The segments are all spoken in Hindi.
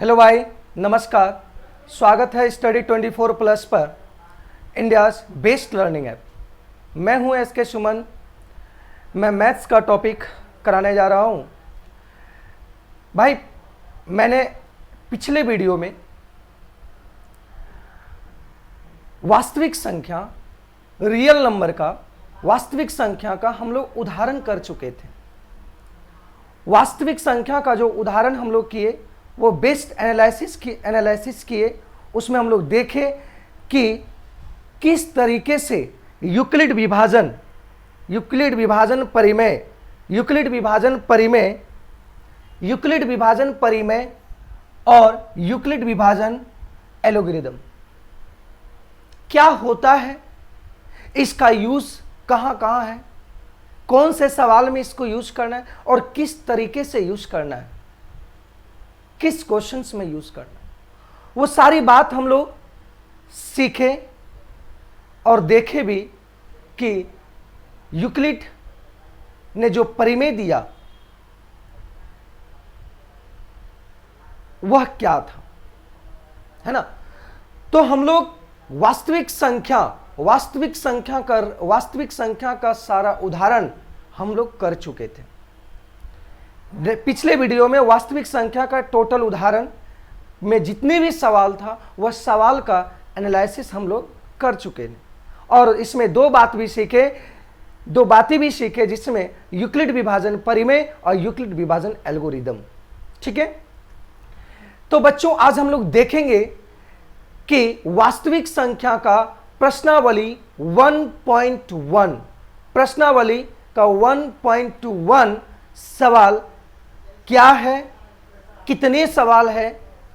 हेलो भाई, नमस्कार। स्वागत है स्टडी 24 प्लस पर, इंडियाज़ बेस्ट लर्निंग ऐप। मैं हूं एस के सुमन। मैं मैथ्स का टॉपिक कराने जा रहा हूं। भाई, मैंने पिछले वीडियो में वास्तविक संख्या, रियल नंबर का, वास्तविक संख्या का हम लोग उदाहरण कर चुके थे। वास्तविक संख्या का जो उदाहरण हम लोग किए वो बेस्ट एनालिसिस किए। उसमें हम लोग देखे कि किस तरीके से यूक्लिड विभाजन परिमेय और यूक्लिड विभाजन एल्गोरिदम क्या होता है, इसका यूज कहां कहां है, कौन से सवाल में इसको यूज करना है और किस तरीके से यूज करना है, किस क्वेश्चंस में यूज करना है, वो सारी बात हम लोग सीखे और देखे भी कि यूक्लिड ने जो परिमेय दिया वह क्या था, है ना। तो हम लोग वास्तविक संख्या का सारा उदाहरण हम लोग कर चुके थे। पिछले वीडियो में वास्तविक संख्या का टोटल उदाहरण में जितने भी सवाल था वह सवाल का एनालिसिस हम लोग कर चुके हैं और इसमें दो बातें भी सीखे जिसमें यूक्लिड विभाजन परिमेय और यूक्लिड विभाजन एल्गोरिदम। ठीक है, तो बच्चों आज हम लोग देखेंगे कि वास्तविक संख्या का प्रश्नावली 1.1 सवाल क्या है, कितने सवाल है,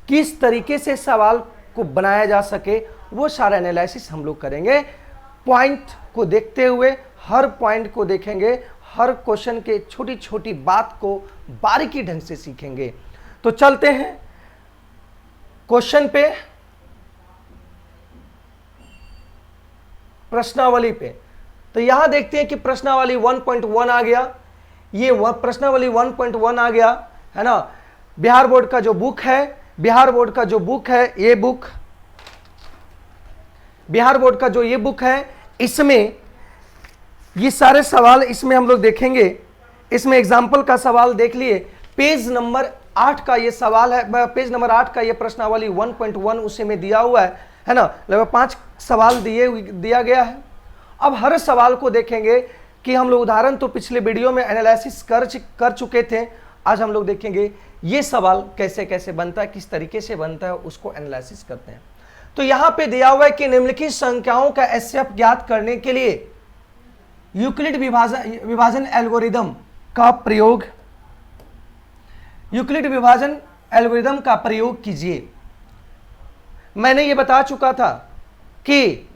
किस तरीके से सवाल को बनाया जा सके, वो सारा एनालिसिस हम लोग करेंगे। पॉइंट को देखते हुए हर पॉइंट को देखेंगे, हर क्वेश्चन के छोटी छोटी बात को बारीकी ढंग से सीखेंगे। तो चलते हैं क्वेश्चन पे, प्रश्नावली पे। तो यहां देखते हैं कि प्रश्नावली 1.1 आ गया। ये प्रश्नावली 1.1 आ गया, है ना। बिहार बोर्ड का जो बुक है, ये बुक, बिहार बोर्ड का जो ये बुक है, इसमें ये सारे सवाल इसमें हम लोग देखेंगे। इसमें एग्जाम्पल का सवाल देख लिए। पेज नंबर 8 का ये सवाल है, पेज नंबर 8 का ये प्रश्नावली 1.1 उसी में दिया हुआ है ना। लगभग 5 सवाल दिया गया है। अब हर सवाल को देखेंगे कि हम लोग उदाहरण तो पिछले वीडियो में एनालिसिस कर चुके थे। आज हम लोग देखेंगे ये सवाल कैसे कैसे बनता है, किस तरीके से बनता है, उसको एनालिसिस करते हैं। तो यहां पे दिया हुआ है कि निम्नलिखित संख्याओं का एचसीएफ ज्ञात करने के लिए यूक्लिड विभाजन एल्गोरिदम का प्रयोग कीजिए। मैंने ये बता चुका था कि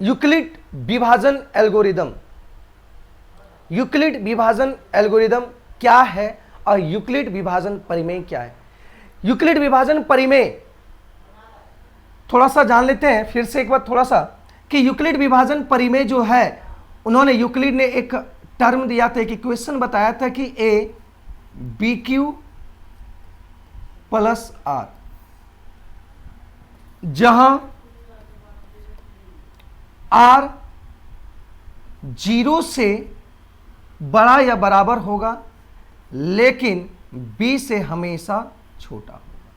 यूक्लिड विभाजन एल्गोरिदम क्या है और यूक्लिड विभाजन परिमेय क्या है। यूक्लिड विभाजन परिमेय थोड़ा सा जान लेते हैं फिर से एक बार थोड़ा सा, कि यूक्लिड विभाजन परिमेय जो है, उन्होंने यूक्लिड ने एक टर्म दिया था, एक इक्वेशन बताया था कि a BQ प्लस R, जहां R 0 से बड़ा या बराबर होगा लेकिन B से हमेशा छोटा होगा,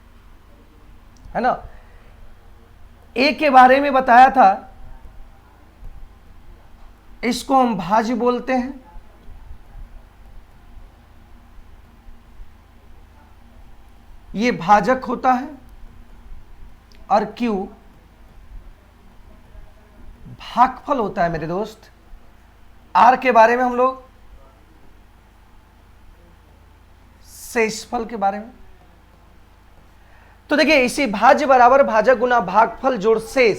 है ना। A के बारे में बताया था, इसको हम भाज्य बोलते हैं। ये भाजक होता है और Q भागफल होता है मेरे दोस्त। R के बारे में हम लोग शेषफल के बारे में। तो देखिए, इसी भाज्य बराबर भाजक गुना भागफल जोड़ शेष,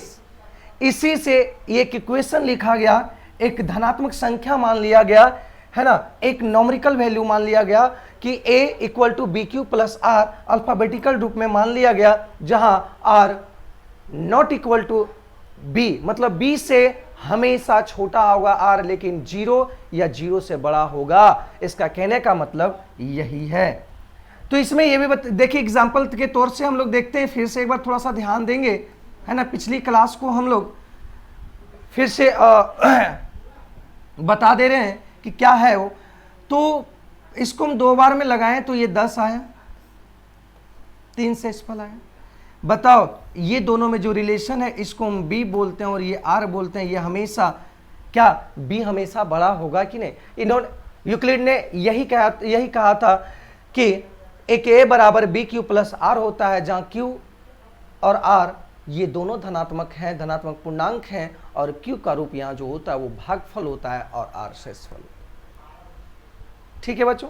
इसी से एक इक्वेशन लिखा गया, एक धनात्मक संख्या मान लिया गया, है ना, एक नॉमरिकल वैल्यू मान लिया गया कि a equal to BQ plus R alphabetical रूप में मान लिया गया, जहां R not equal to B, मतलब B से हमेशा छोटा होगा R, लेकिन 0 या 0 से बड़ा होगा। इसका कहने का मतलब यही है। तो इसमें ये भी देखिए, एग्जाम्पल के तौर से हम लोग देखते हैं, फिर से एक बार थोड़ा सा ध्यान देंगे, है ना। पिछली क्लास को हम लोग फिर से बता दे रहे हैं कि क्या है वो। तो इसको हम 2 बार में लगाएं तो ये 10 आया, 3 शेषफल आया। बताओ ये दोनों में जो रिलेशन है इसको हम बी बोलते हैं और ये आर बोलते हैं। ये हमेशा क्या बी हमेशा बड़ा होगा कि नहीं? इन्होंने यूक्लिड ने यही कहा था कि एक ए बराबर बी क्यू प्लस आर होता है, जहां क्यू और आर ये दोनों धनात्मक हैं, धनात्मक पूर्णांक हैं, और क्यू का रूप यहां जो होता है वो भागफल होता है और आर शेषफल। ठीक है बच्चों,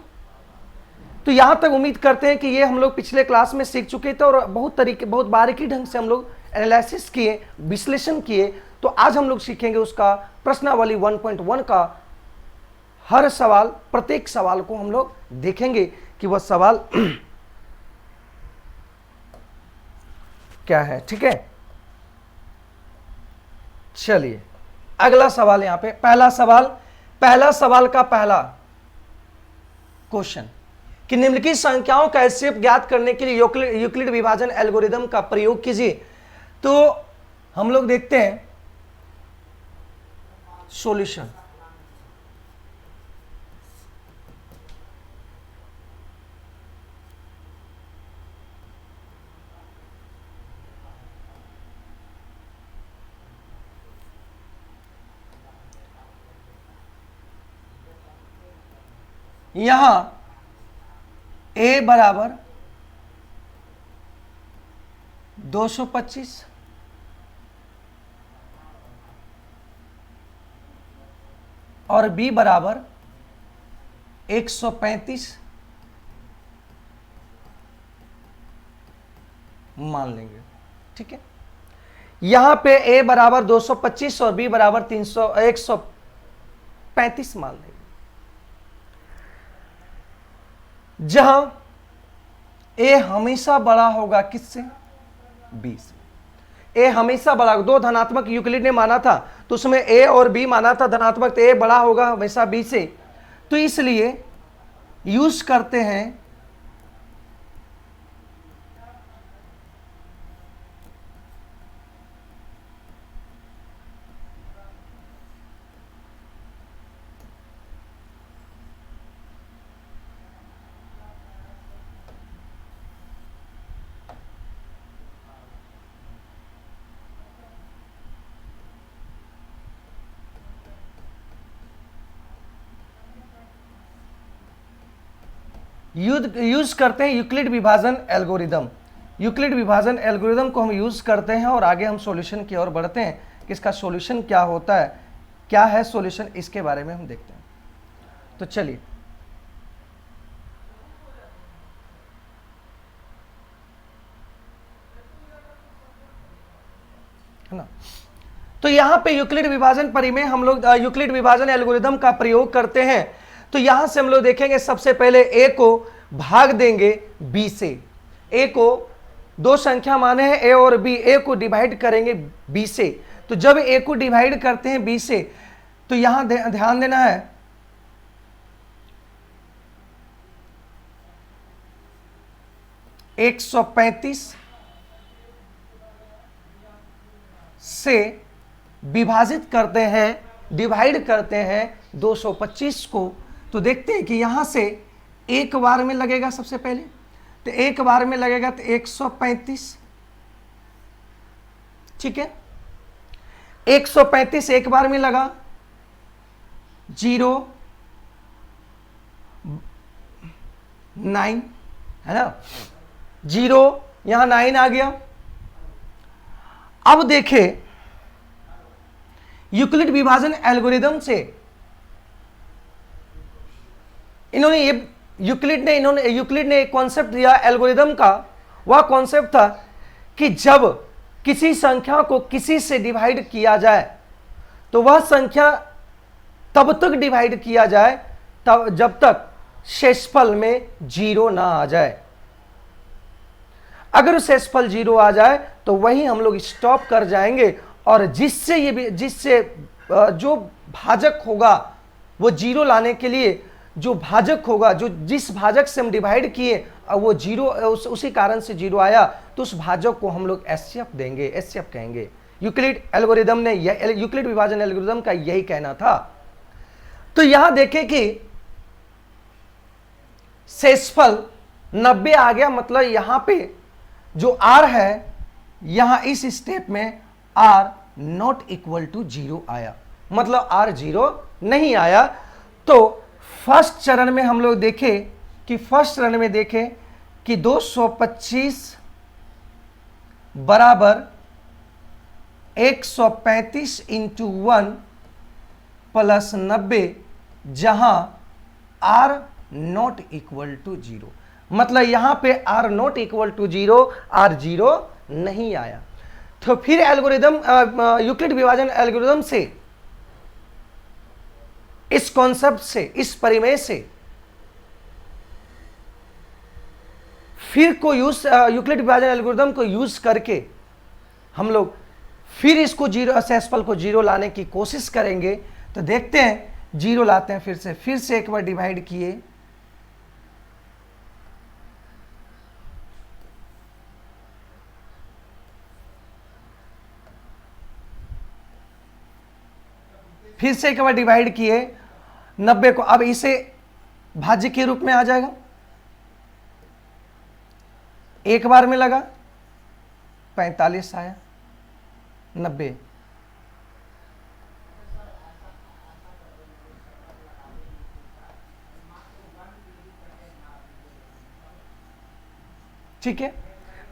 तो यहां तक उम्मीद करते हैं कि ये हम लोग पिछले क्लास में सीख चुके थे और बहुत बारीकी ढंग से हम लोग एनालिसिस किए, विश्लेषण किए। तो आज हम लोग सीखेंगे उसका प्रश्नावली 1.1 का हर सवाल, प्रत्येक सवाल को हम लोग देखेंगे कि वह सवाल क्या है। ठीक है, चलिए अगला सवाल। यहां पे पहला सवाल का पहला क्वेश्चन कि निम्नलिखित संख्याओं का एचसीएफ ज्ञात करने के लिए यूक्लिड विभाजन एल्गोरिदम का प्रयोग कीजिए। तो हम लोग देखते हैं सॉल्यूशन। यहां a बराबर 225 और b बराबर 135 मान लेंगे। ठीक है, यहां पे a बराबर 225 और b बराबर 135 मान लेंगे। जहां a हमेशा बड़ा होगा किससे? b से। a हमेशा बड़ा, दो धनात्मक यूक्लिड ने माना था तो उसमें a और b माना था धनात्मक, तो a बड़ा होगा हमेशा b से। तो इसलिए यूज करते हैं यूज करते हैं यूक्लिड विभाजन एल्गोरिदम। यूक्लिड विभाजन एल्गोरिदम को हम यूज करते हैं और आगे हम सॉल्यूशन की ओर बढ़ते हैं कि इसका सॉल्यूशन क्या होता है, क्या है सॉल्यूशन, इसके बारे में हम देखते हैं। तो चलिए है ना। तो यहां पे यूक्लिड विभाजन परिमेय हम लोग यूक्लिड विभाजन एल्गोरिदम का प्रयोग करते हैं। तो यहां से हम लोग देखेंगे, सबसे पहले a को भाग देंगे b से। a को दो संख्या माने हैं a और b, a को डिवाइड करेंगे b से। तो जब a को डिवाइड करते हैं b से तो यहां ध्यान देना है, एक 135 से विभाजित करते हैं, डिवाइड करते हैं 225 को। तो देखते हैं कि यहां से एक बार में लगेगा, सबसे पहले तो एक बार में लगेगा तो 135। ठीक है, 135 एक बार में लगा, 0 9 है ना, 0 यहां 9 आ गया। अब देखें यूक्लिड विभाजन एल्गोरिदम से यूक्लिड ने एक कॉन्सेप्ट दिया एल्गोरिदम का। वह कॉन्सेप्ट था कि जब किसी संख्या को किसी से डिवाइड किया जाए तो वह संख्या तब तक डिवाइड किया जाए तब जब तक शेषफल में 0 ना आ जाए। अगर शेषफल 0 आ जाए तो वही हम लोग स्टॉप कर जाएंगे और जिससे जो भाजक होगा वो जीरो लाने के लिए जो भाजक होगा, जो जिस भाजक से हम डिवाइड किए वो जीरो, उसी कारण से जीरो आया, तो उस भाजक को हम लोग एचसीएफ देंगे, एचसीएफ कहेंगे। यूक्लिड एल्गोरिदम ने, यूक्लिड विभाजन एल्गोरिदम का यही कहना था। तो यहां देखें कि शेषफल 90 आ गया, मतलब यहां पे जो r है, यहां इस स्टेप में r नॉट इक्वल टू 0 आया, मतलब r 0 नहीं आया। तो फर्स्ट चरण में हम लोग देखें कि कि 225 बराबर 135 इंटू 1 प्लस 90, जहां r नॉट इक्वल टू 0, मतलब यहां पे r not equal to 0, r 0 नहीं आया। तो फिर एल्गोरिदम, यूक्लिड विभाजन एल्गोरिदम से, इस कॉन्सेप्ट से, इस परिमेय से फिर को यूज, यूक्लिड विभाजन एल्गोरिदम को यूज करके हम लोग फिर इसको जीरो, शेषफल को जीरो लाने की कोशिश करेंगे। तो देखते हैं, जीरो लाते हैं, फिर से एक बार डिवाइड किए, फिर से एक बार डिवाइड किए 90 को, अब इसे भाज्य के रूप में आ जाएगा, एक बार में लगा 45 आया, 90, ठीक है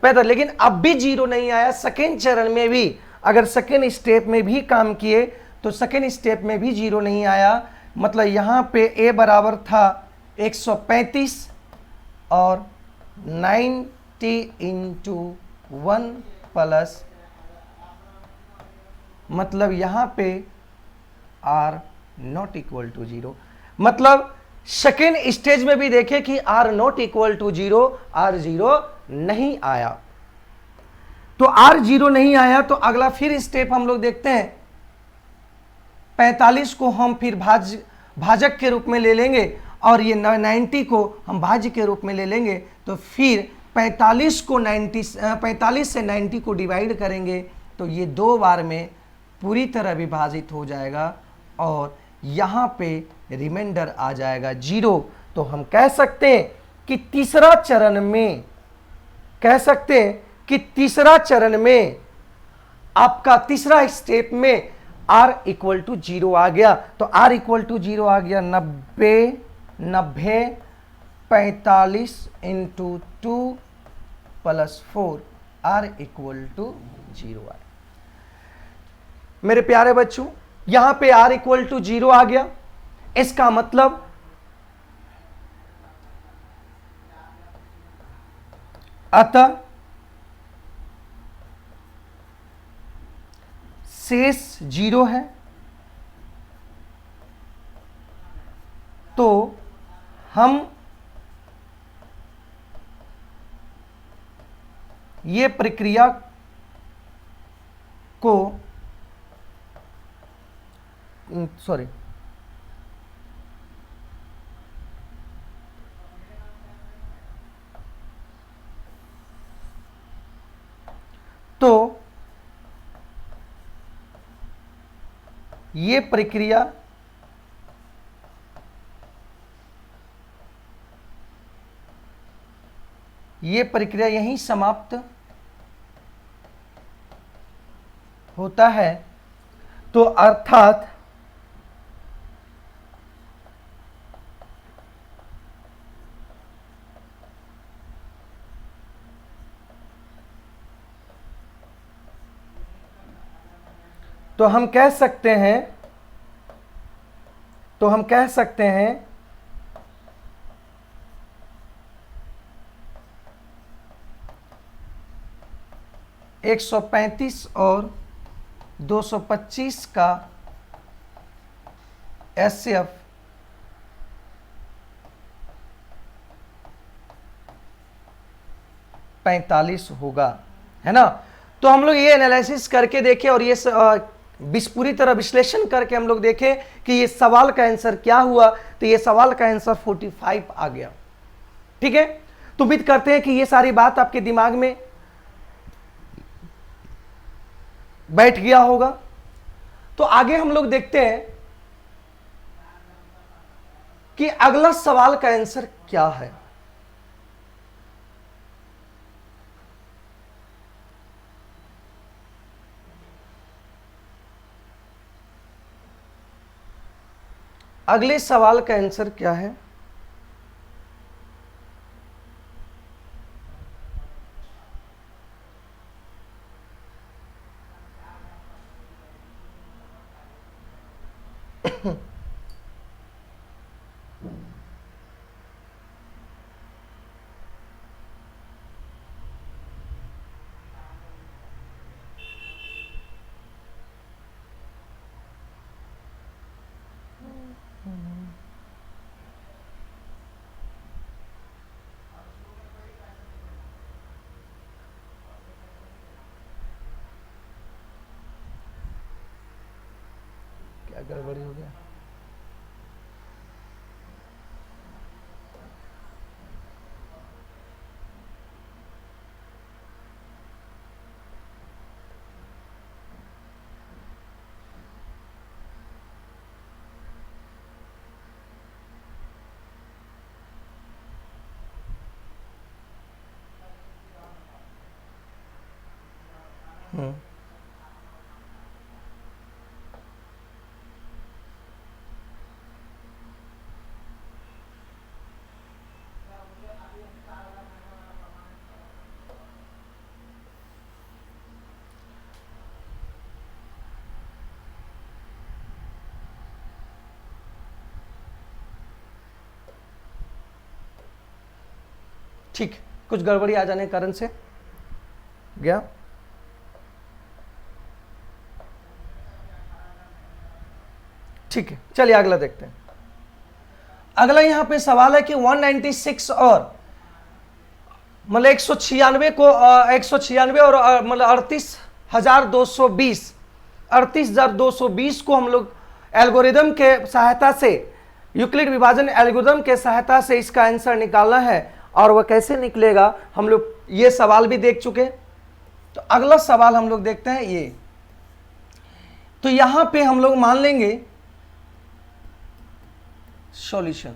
बेहतर। लेकिन अब भी जीरो नहीं आया। सेकेंड चरण में भी, अगर सेकेंड स्टेप में भी काम किए तो सेकेंड स्टेप में भी जीरो नहीं आया, मतलब यहां पे a बराबर था 135 और 90 इंटू 1 प्लस, मतलब यहां पे r नॉट इक्वल टू 0, मतलब सेकेंड स्टेज में भी देखें कि r not equal to 0, r 0 नहीं आया। तो r 0 नहीं आया, तो अगला फिर स्टेप हम लोग देखते हैं, 45 को हम फिर भाजक के रूप में ले लेंगे और ये 90 को हम भाज्य के रूप में ले लेंगे। तो फिर 45 से 90 को डिवाइड करेंगे तो ये दो बार में पूरी तरह विभाजित हो जाएगा और यहाँ पे रिमाइंडर आ जाएगा 0। तो हम कह सकते हैं कि तीसरा चरण में आपका तीसरा स्टेप में r इक्वल टू 0 आ गया। तो r इक्वल टू 0 आ गया 90 45 into 2 plus 4, r equal to 0 आया। मेरे प्यारे बच्चों, यहां पे r इक्वल टू 0 आ गया, इसका मतलब अतः शेष 0 है। तो हम ये प्रक्रिया को तो ये प्रक्रिया यहीं समाप्त होता है। तो अर्थात तो हम कह सकते हैं 135 और 225 का एचसीएफ 45 होगा, है ना। तो हम लोग ये एनालिसिस करके देखे और ये पूरी तरह विश्लेषण करके हम लोग देखें कि ये सवाल का आंसर क्या हुआ, तो ये सवाल का आंसर 45 आ गया। ठीक है, तो उम्मीद करते हैं कि ये सारी बात आपके दिमाग में बैठ गया होगा। तो आगे हम लोग देखते हैं कि अगला सवाल का आंसर क्या है। अगले सवाल का आंसर क्या है? क्या गड़बड़ी हो गया? ठीक, कुछ गड़बड़ी आ जाने के कारण से गया। ठीक है, चलिए अगला देखते हैं। अगला यहां पे सवाल है कि 196 और मतलब 196 को 196 और मतलब 38,220 को हम लोग एल्गोरिदम के सहायता से, यूक्लिड विभाजन एल्गोरिदम के सहायता से इसका आंसर निकालना है। और वह कैसे निकलेगा, हम लोग ये सवाल भी देख चुके। तो अगला सवाल हम लोग देखते हैं ये। तो यहां पे हम लोग मान लेंगे सॉल्यूशन,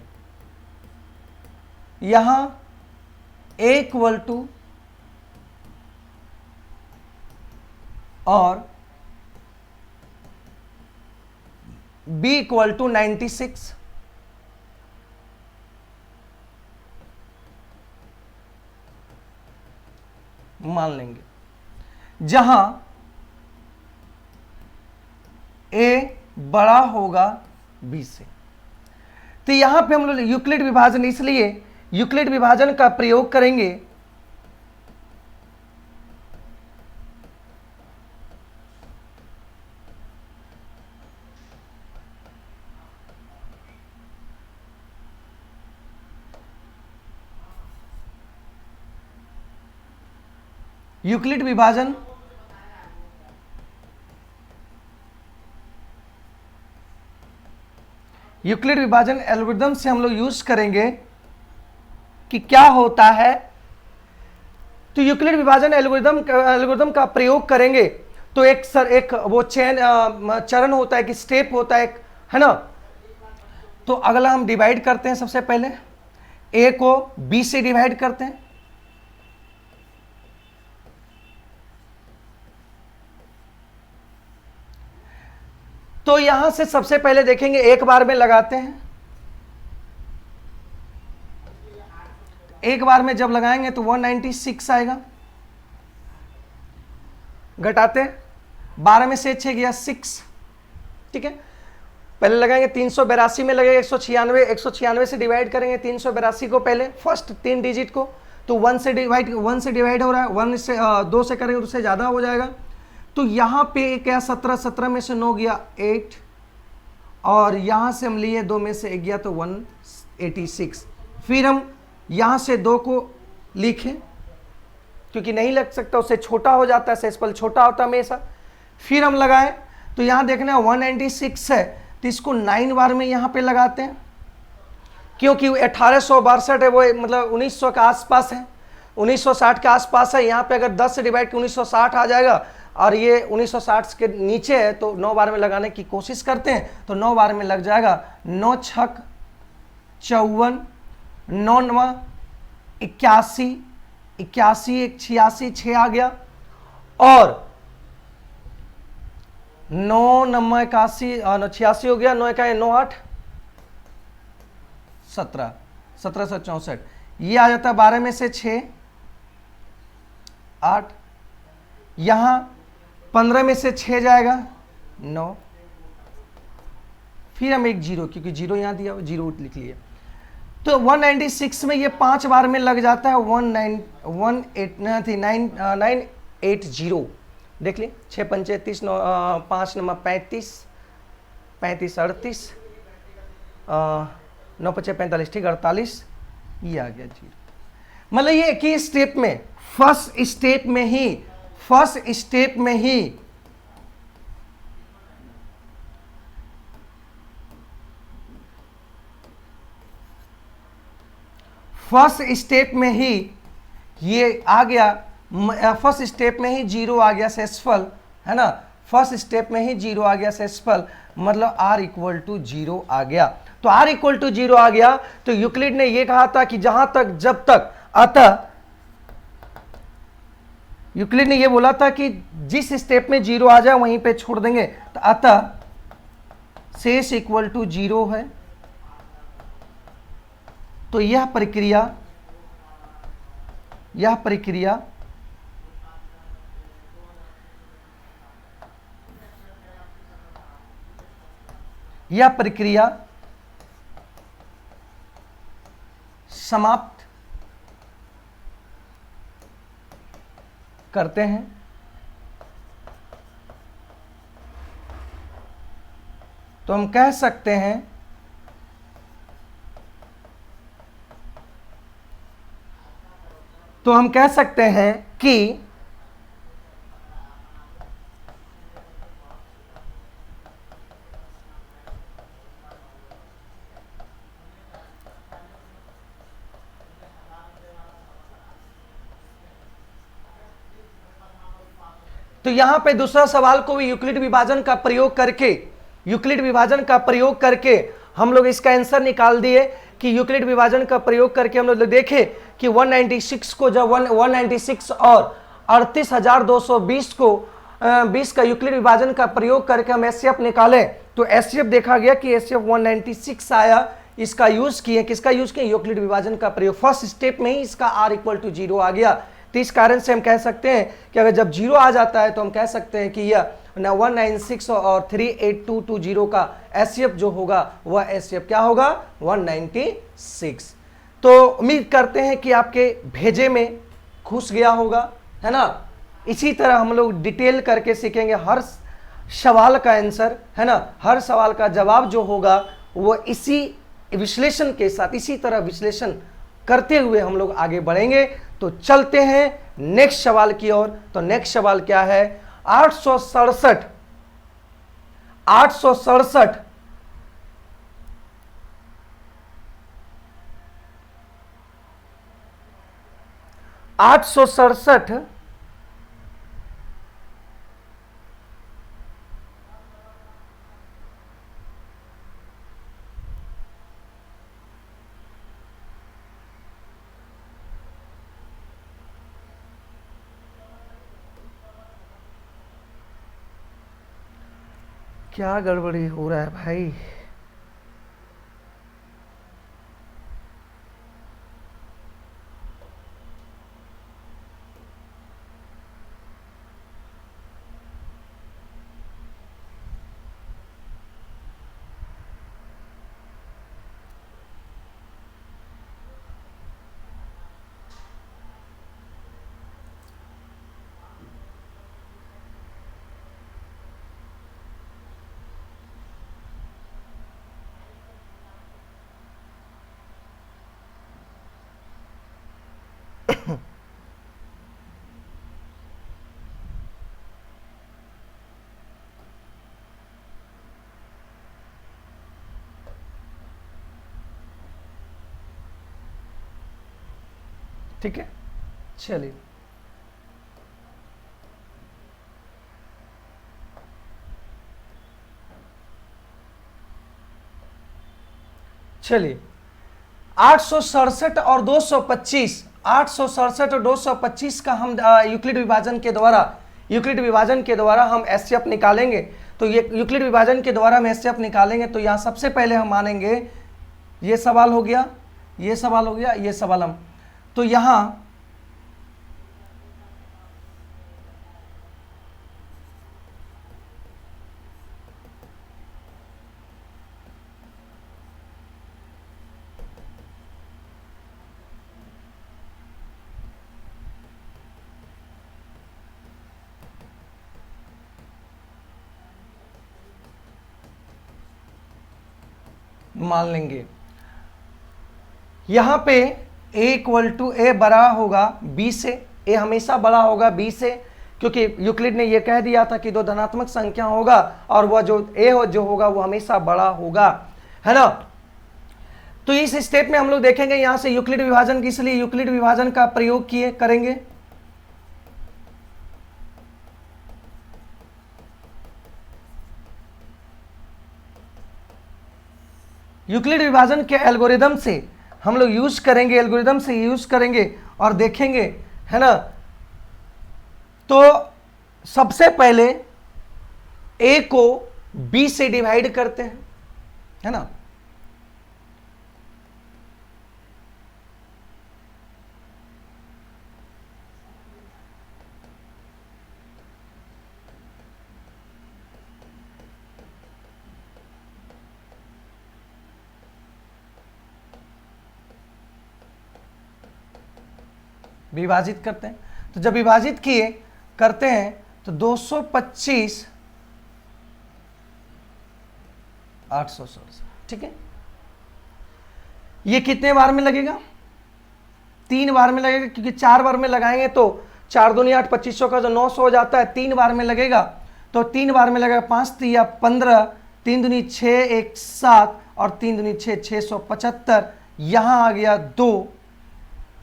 यहां A इक्वल टू और B इक्वल टू 96, मान लेंगे, जहां A बड़ा होगा B से। तो यहां पे हम लोग यूक्लिड विभाजन, इसलिए यूक्लिड विभाजन का प्रयोग करेंगे। यूक्लिड विभाजन एल्गोरिथम से हम लोग यूज करेंगे कि क्या होता है। तो यूक्लिड विभाजन एल्गोरिथम का प्रयोग करेंगे तो एक वो चरण होता है कि स्टेप होता है, है ना। तो अगला हम डिवाइड करते हैं, सबसे पहले ए को बी से डिवाइड करते हैं। तो यहां से सबसे पहले देखेंगे एक बार में लगाते हैं, एक बार में जब लगाएंगे तो 196 आएगा। घटाते हैं, 12 में से 6 गया 6, ठीक है। पहले लगाएंगे 382 में लगेगा 196 से डिवाइड करेंगे 382 को, पहले फर्स्ट 3 डिजिट को। तो 1 से डिवाइड हो रहा है, 1 से 2 से करेंगे तो उससे ज़्यादा हो जाएगा। तो यहाँ पे क्या 17 में से 9 गया 8, और यहाँ से हम लिए 2 में से 1 गया तो 186। फिर हम यहाँ से 2 को लिखें क्योंकि नहीं लग सकता, उससे छोटा हो जाता है, सेसपल छोटा होता है हमेशा। फिर हम लगाएं तो यहाँ देखना 196 है, तो इसको 9 बार में यहाँ पे लगाते हैं, क्योंकि 1862 है, वो मतलब 1900 के आसपास है, 1960 के आसपास है। यहाँ पे अगर 10 से डिवाइड 1960 आ जाएगा, और ये 1960 के नीचे है, तो 9 बार में लगाने की कोशिश करते हैं, तो 9 बार में लग जाएगा। 9 छक 54, 9 नवा 81, 81 एक 86, 6 आ गया, और 9 नम्मा 81, 86 हो गया, 9 1 9 8 17, 1764, ये आ जाता है 12 में से 6 8, यहां 15 में से 6 जाएगा 9, फिर हम एक जीरो, क्योंकि जीरो यहां दिया, जीरो लिख लिए, तो 196 में ये 5 बार में लग जाता है 980, देख लिए, 6 पंचे 30, 5 नंबर 35, 35 38, 9 पचे 45, ठीक 48, ये आ गया जीरो। मतलब ये एक ही स्टेप में, फर्स्ट स्टेप में ही फर्स्ट स्टेप में ही ये आ गया, फर्स्ट स्टेप में ही जीरो आ गया सेसफल, है ना, फर्स्ट स्टेप में ही जीरो आ गया सेसफल, मतलब r इक्वल टू जीरो आ गया। तो r इक्वल टू जीरो आ गया, तो यूक्लिड ने ये कहा था कि जहां तक जब तक, अतः यूक्लिड ने ये बोला था कि जिस स्टेप में जीरो आ जाए वहीं पे छोड़ देंगे, तो अतः शेष इक्वल टू जीरो है। तो यह प्रक्रिया समाप्त करते हैं। तो हम कह सकते हैं कि तो यहां पे दूसरा सवाल को भी यूक्लिड विभाजन का प्रयोग करके हम लोग इसका आंसर निकाल दिए कि यूक्लिड विभाजन का प्रयोग करके हम लोग देखे कि 196 को जब 196 और 38,220 को 20 का यूक्लिड विभाजन का प्रयोग करके हम एचसीएफ निकाले, तो एचसीएफ देखा गया कि एचसीएफ 196 आया। इसका यूज किए, किसका यूज किए, यूक्लिड विभाजन का प्रयोग, फर्स्ट स्टेप में ही इसका r इक्वल टू जीरो आ गया। तो इस कारण से हम कह सकते हैं कि अगर जब जीरो आ जाता है तो हम कह सकते हैं कि यह 196 और 38220 का एचसीएफ जो होगा वह एचसीएफ क्या होगा, 196। तो उम्मीद करते हैं कि आपके भेजे में घुस गया होगा, है ना। इसी तरह हम लोग डिटेल करके सीखेंगे, हर सवाल का आंसर, है ना, हर सवाल का जवाब जो होगा वो इसी विश्लेषण के साथ, इसी तरह विश्लेषण करते हुए हम लोग आगे बढ़ेंगे। तो चलते हैं नेक्स्ट सवाल की ओर। तो नेक्स्ट सवाल क्या है, 867 क्या गड़बड़ी हो रहा है भाई। ठीक है, चलिए चलिए 867 और 225, 867 और 225 का हम यूक्लिड विभाजन के द्वारा हम एचसीएफ निकालेंगे। तो ये यूक्लिड विभाजन के द्वारा हम एचसीएफ निकालेंगे, तो यहाँ सबसे पहले हम मानेंगे, ये सवाल हो गया, ये सवाल हो गया, ये सवाल हम, तो यहाँ मान लेंगे यहां पे a बड़ा होगा b से, a हमेशा बड़ा होगा b से, क्योंकि यूक्लिड ने ये कह दिया था कि दो धनात्मक संख्या होगा और वह जो a जो होगा वो हमेशा बड़ा होगा, है ना। तो इस स्टेप में हम लोग देखेंगे यहां से यूक्लिड विभाजन की, इसलिए यूक्लिड विभाजन का प्रयोग करेंगे। यूक्लिड विभाजन के एल्गोरिदम से हम लोग यूज करेंगे और देखेंगे, है ना। तो सबसे पहले a को b से डिवाइड करते हैं, है ना। विभाजित करते हैं, तो जब विभाजित करते हैं तो 225 867, ठीक है। ये कितने बार में लगेगा? 3 बार में लगेगा, क्योंकि 4 बार में लगाएंगे तो 4 दूनी 8, 2500 का जो 900 हो जाता है, 3 बार में लगेगा, तो 3 बार में लगेगा 5 तिया 15, 3 दूनी 6, 1 7 और 3 दूनी 6, 675। यहां आ गया 2,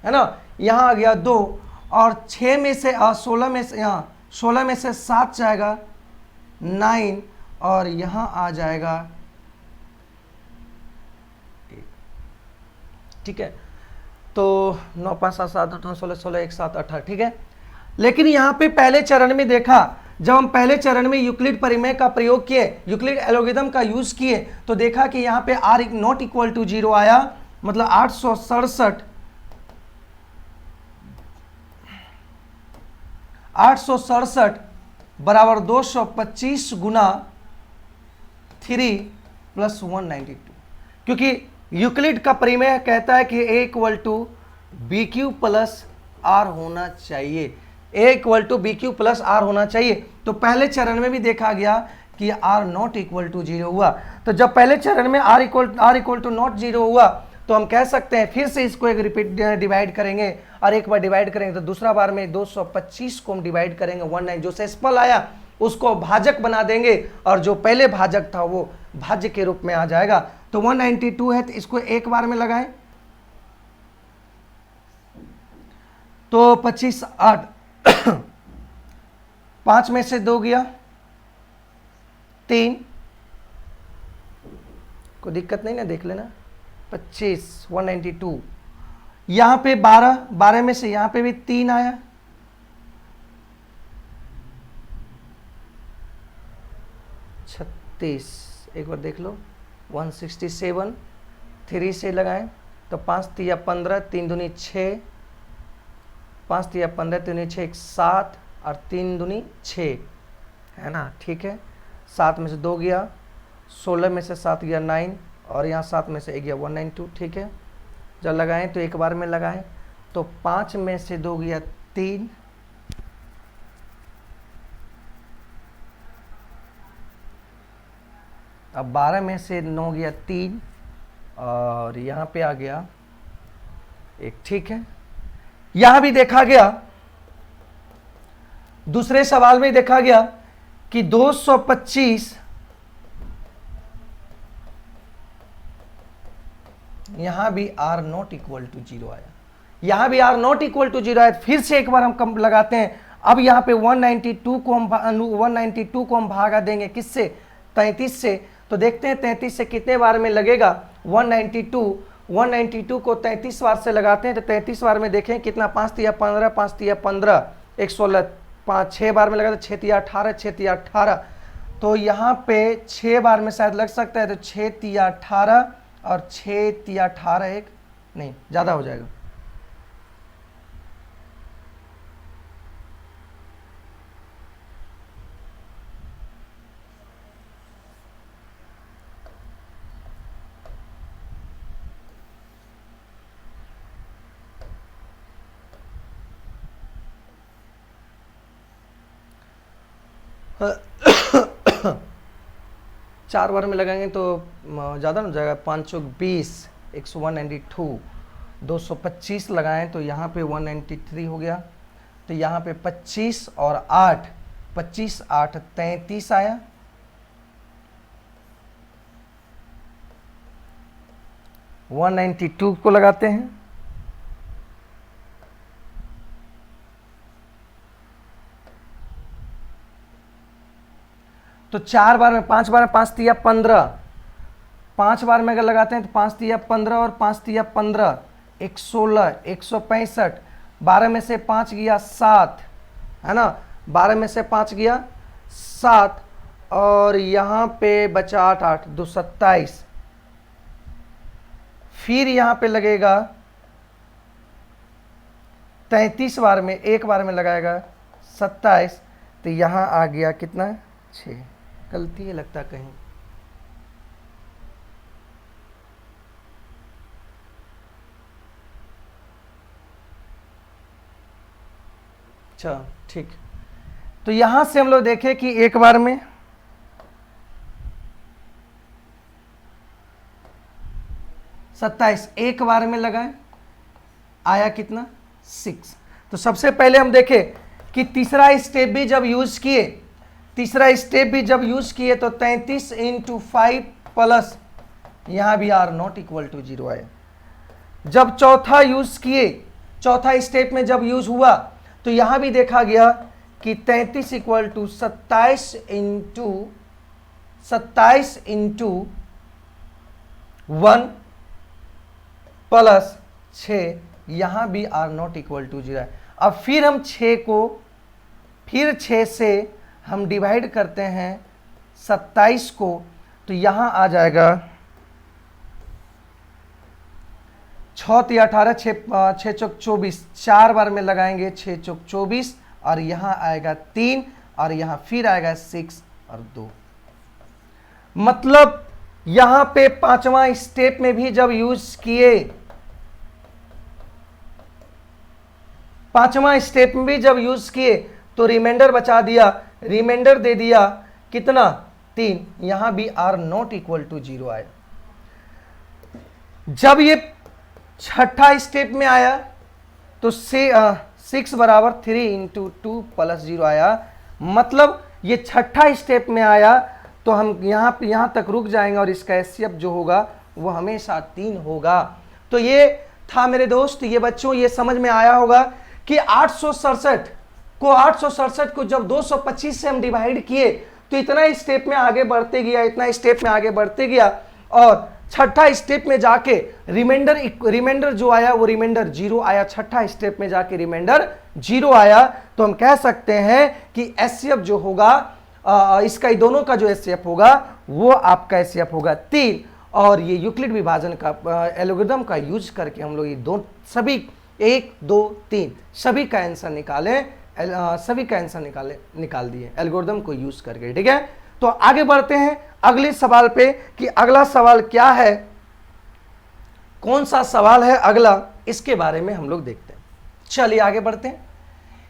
है ना, यहां आ गया 2, और 6 में से 16 में से, यहाँ 16 में से 7 जाएगा 9, और यहां आ जाएगा 1, ठीक है। तो 9 5 7 7 8 9 16 16 1 7 18, ठीक है। लेकिन यहां पे पहले चरण में देखा, जब हम पहले चरण में यूक्लिड परिमेय का प्रयोग किए, यूक्लिड एल्गोरिथम का यूज किए, तो देखा कि यहां पे r नॉट इक्वल टू 0 आया, मतलब 867 बराबर 225 गुना 3 प्लस 192, क्योंकि यूक्लिड का परिमेय कहता है कि a equal to B Q plus R होना चाहिए, a equal to B Q plus R होना चाहिए। तो पहले चरण में भी देखा गया कि r नॉट इक्वल टू 0 हुआ। तो जब पहले चरण में r इक्वल टू नॉट 0 हुआ, तो हम कह सकते हैं फिर से इसको एक रिपीट डिवाइड करेंगे, और एक बार डिवाइड करेंगे तो दूसरा बार में 225 को हम डिवाइड करेंगे 19, जो शेषफल आया उसको भाजक बना देंगे, और जो पहले भाजक था वो भाज्य के रूप में आ जाएगा। तो 192 है, तो इसको एक बार में लगाएं तो 25 8 5 में से 2 गया 3, कोई दिक्कत नहीं ना, देख लेना। 25 192, यहां पे 12 में से यहां पे भी 3 आया, 36, एक बार देख लो 167, 3 से लगाएं तो 5 तिया 15, 3 दूनी 6, 5 तिया 15, 3 दूनी 6 7, और 3 दूनी 6, है ना, ठीक है। 7 में से 2 गया, 16 में से 7 गया 9, और यहाँ 7 में से 1 गया 192, ठीक है। जब लगाएं तो एक बार में लगाएं तो 5 में से 2 गया 3, अब 12 में से 9 गया 3, और यहाँ पे आ गया 1, ठीक है। यहाँ भी देखा गया, दूसरे सवाल में देखा गया कि 225 यहां भी r नॉट इक्वल टू 0 आया, यहां भी आर नॉट इक्वल टू 0 है। फिर से एक बार हम कम लगाते हैं। अब यहाँ पे 192 को हम भागा देंगे किससे, 33 से। तो देखते हैं 33 से कितने बार में लगेगा 192 को 33 बार से लगाते हैं। तो 33 बार में देखें कितना, 5 तिया 15, 5 तिया 15, 116, 5 6 बार में लगा तो 6 तिया 18, 6 तिया 18। तो यहाँ पे 6 बार में शायद लग सकता है, तो 6 तिया 18 और 6 तिया 18 एक नहीं, ज़्यादा हो जाएगा। चार बार में लगाएंगे तो ज़्यादा हो जाएगा। 5 चौक 20, 192, 225 लगाएं तो यहाँ पे 193 हो गया। तो यहाँ पे 25 और 8, 25 8 33 आया। - 192 को लगाते हैं, तो 4 बार में 5 बार में 5 तिया 15, 5 बार में अगर लगाते हैं तो 5 तिया 15 और 5 तिया 15, 116, 165, 12 में से 5 गया 7, है ना, 12 में से 5 गया 7 और यहाँ पे बचा 8 8 2 27। फिर यहाँ पे लगेगा 33 बार में, एक बार में लगाएगा 27। तो यहाँ आ गया कितना, 6। गलती है लगता कहीं, अच्छा ठीक। तो यहां से हम लोग देखें कि एक बार में सत्ताईस, एक बार में लगाएं, आया कितना, 6। तो सबसे पहले हम देखें कि तीसरा स्टेप भी जब यूज किए, तो 33 × 5 प्लस यहां भी आर नॉट इक्वल टू 0 आया। जब चौथा यूज किए, चौथा स्टेप में जब यूज हुआ तो यहां भी देखा गया कि 33 इक्वल टू 27 इंटू 1 प्लस 6, यहां भी आर नॉट इक्वल टू 0 है। अब फिर हम 6 को, फिर 6 से हम डिवाइड करते हैं 27 को, तो यहां आ जाएगा 6 तिया 18, 6 चौक 24, 4 बार में लगाएंगे 6 चौक 24 और यहां आएगा 3 और यहां फिर आएगा 6 और 2। मतलब यहां पे पांचवा स्टेप में भी जब यूज किए, पांचवा स्टेप में भी जब यूज किए तो रिमाइंडर बचा दिया, रिमाइंडर दे दिया कितना, 3। यहां भी आर नॉट इक्वल टू 0 आया। जब ये छठा स्टेप में आया तो 6 बराबर 3 × 2 प्लस 0 आया। मतलब ये छठा स्टेप में आया तो हम यहां तक रुक जाएंगे और इसका एचसीएफ जो होगा वो हमेशा 3 होगा। तो ये था मेरे दोस्त, ये बच्चों ये समझ में आया होगा कि 867 को जब 225 से हम डिवाइड किए तो इतना स्टेप में आगे बढ़ते गया, इतना स्टेप में आगे बढ़ते गया और छठा स्टेप में जाके रिमाइंडर जो आया वो रिमाइंडर 0 आया। छठा स्टेप में जाके रिमाइंडर 0 आया। तो हम कह सकते हैं कि एचसीएफ जो होगा इसका दोनों का जो एचसीएफ होगा वो आपका एचसीएफ होगा 3। और ये यूक्लिड विभाजन का एल्गोरिथम का यूज करके हम लोग ये दो सभी 1 2 3 सभी का आंसर निकाल दिए एल्गोरिथम को यूज करके। ठीक है, तो आगे बढ़ते हैं अगले सवाल पे कि अगला सवाल क्या है, कौन सा सवाल है अगला, इसके बारे में हम लोग देखते हैं। चलिए आगे बढ़ते हैं।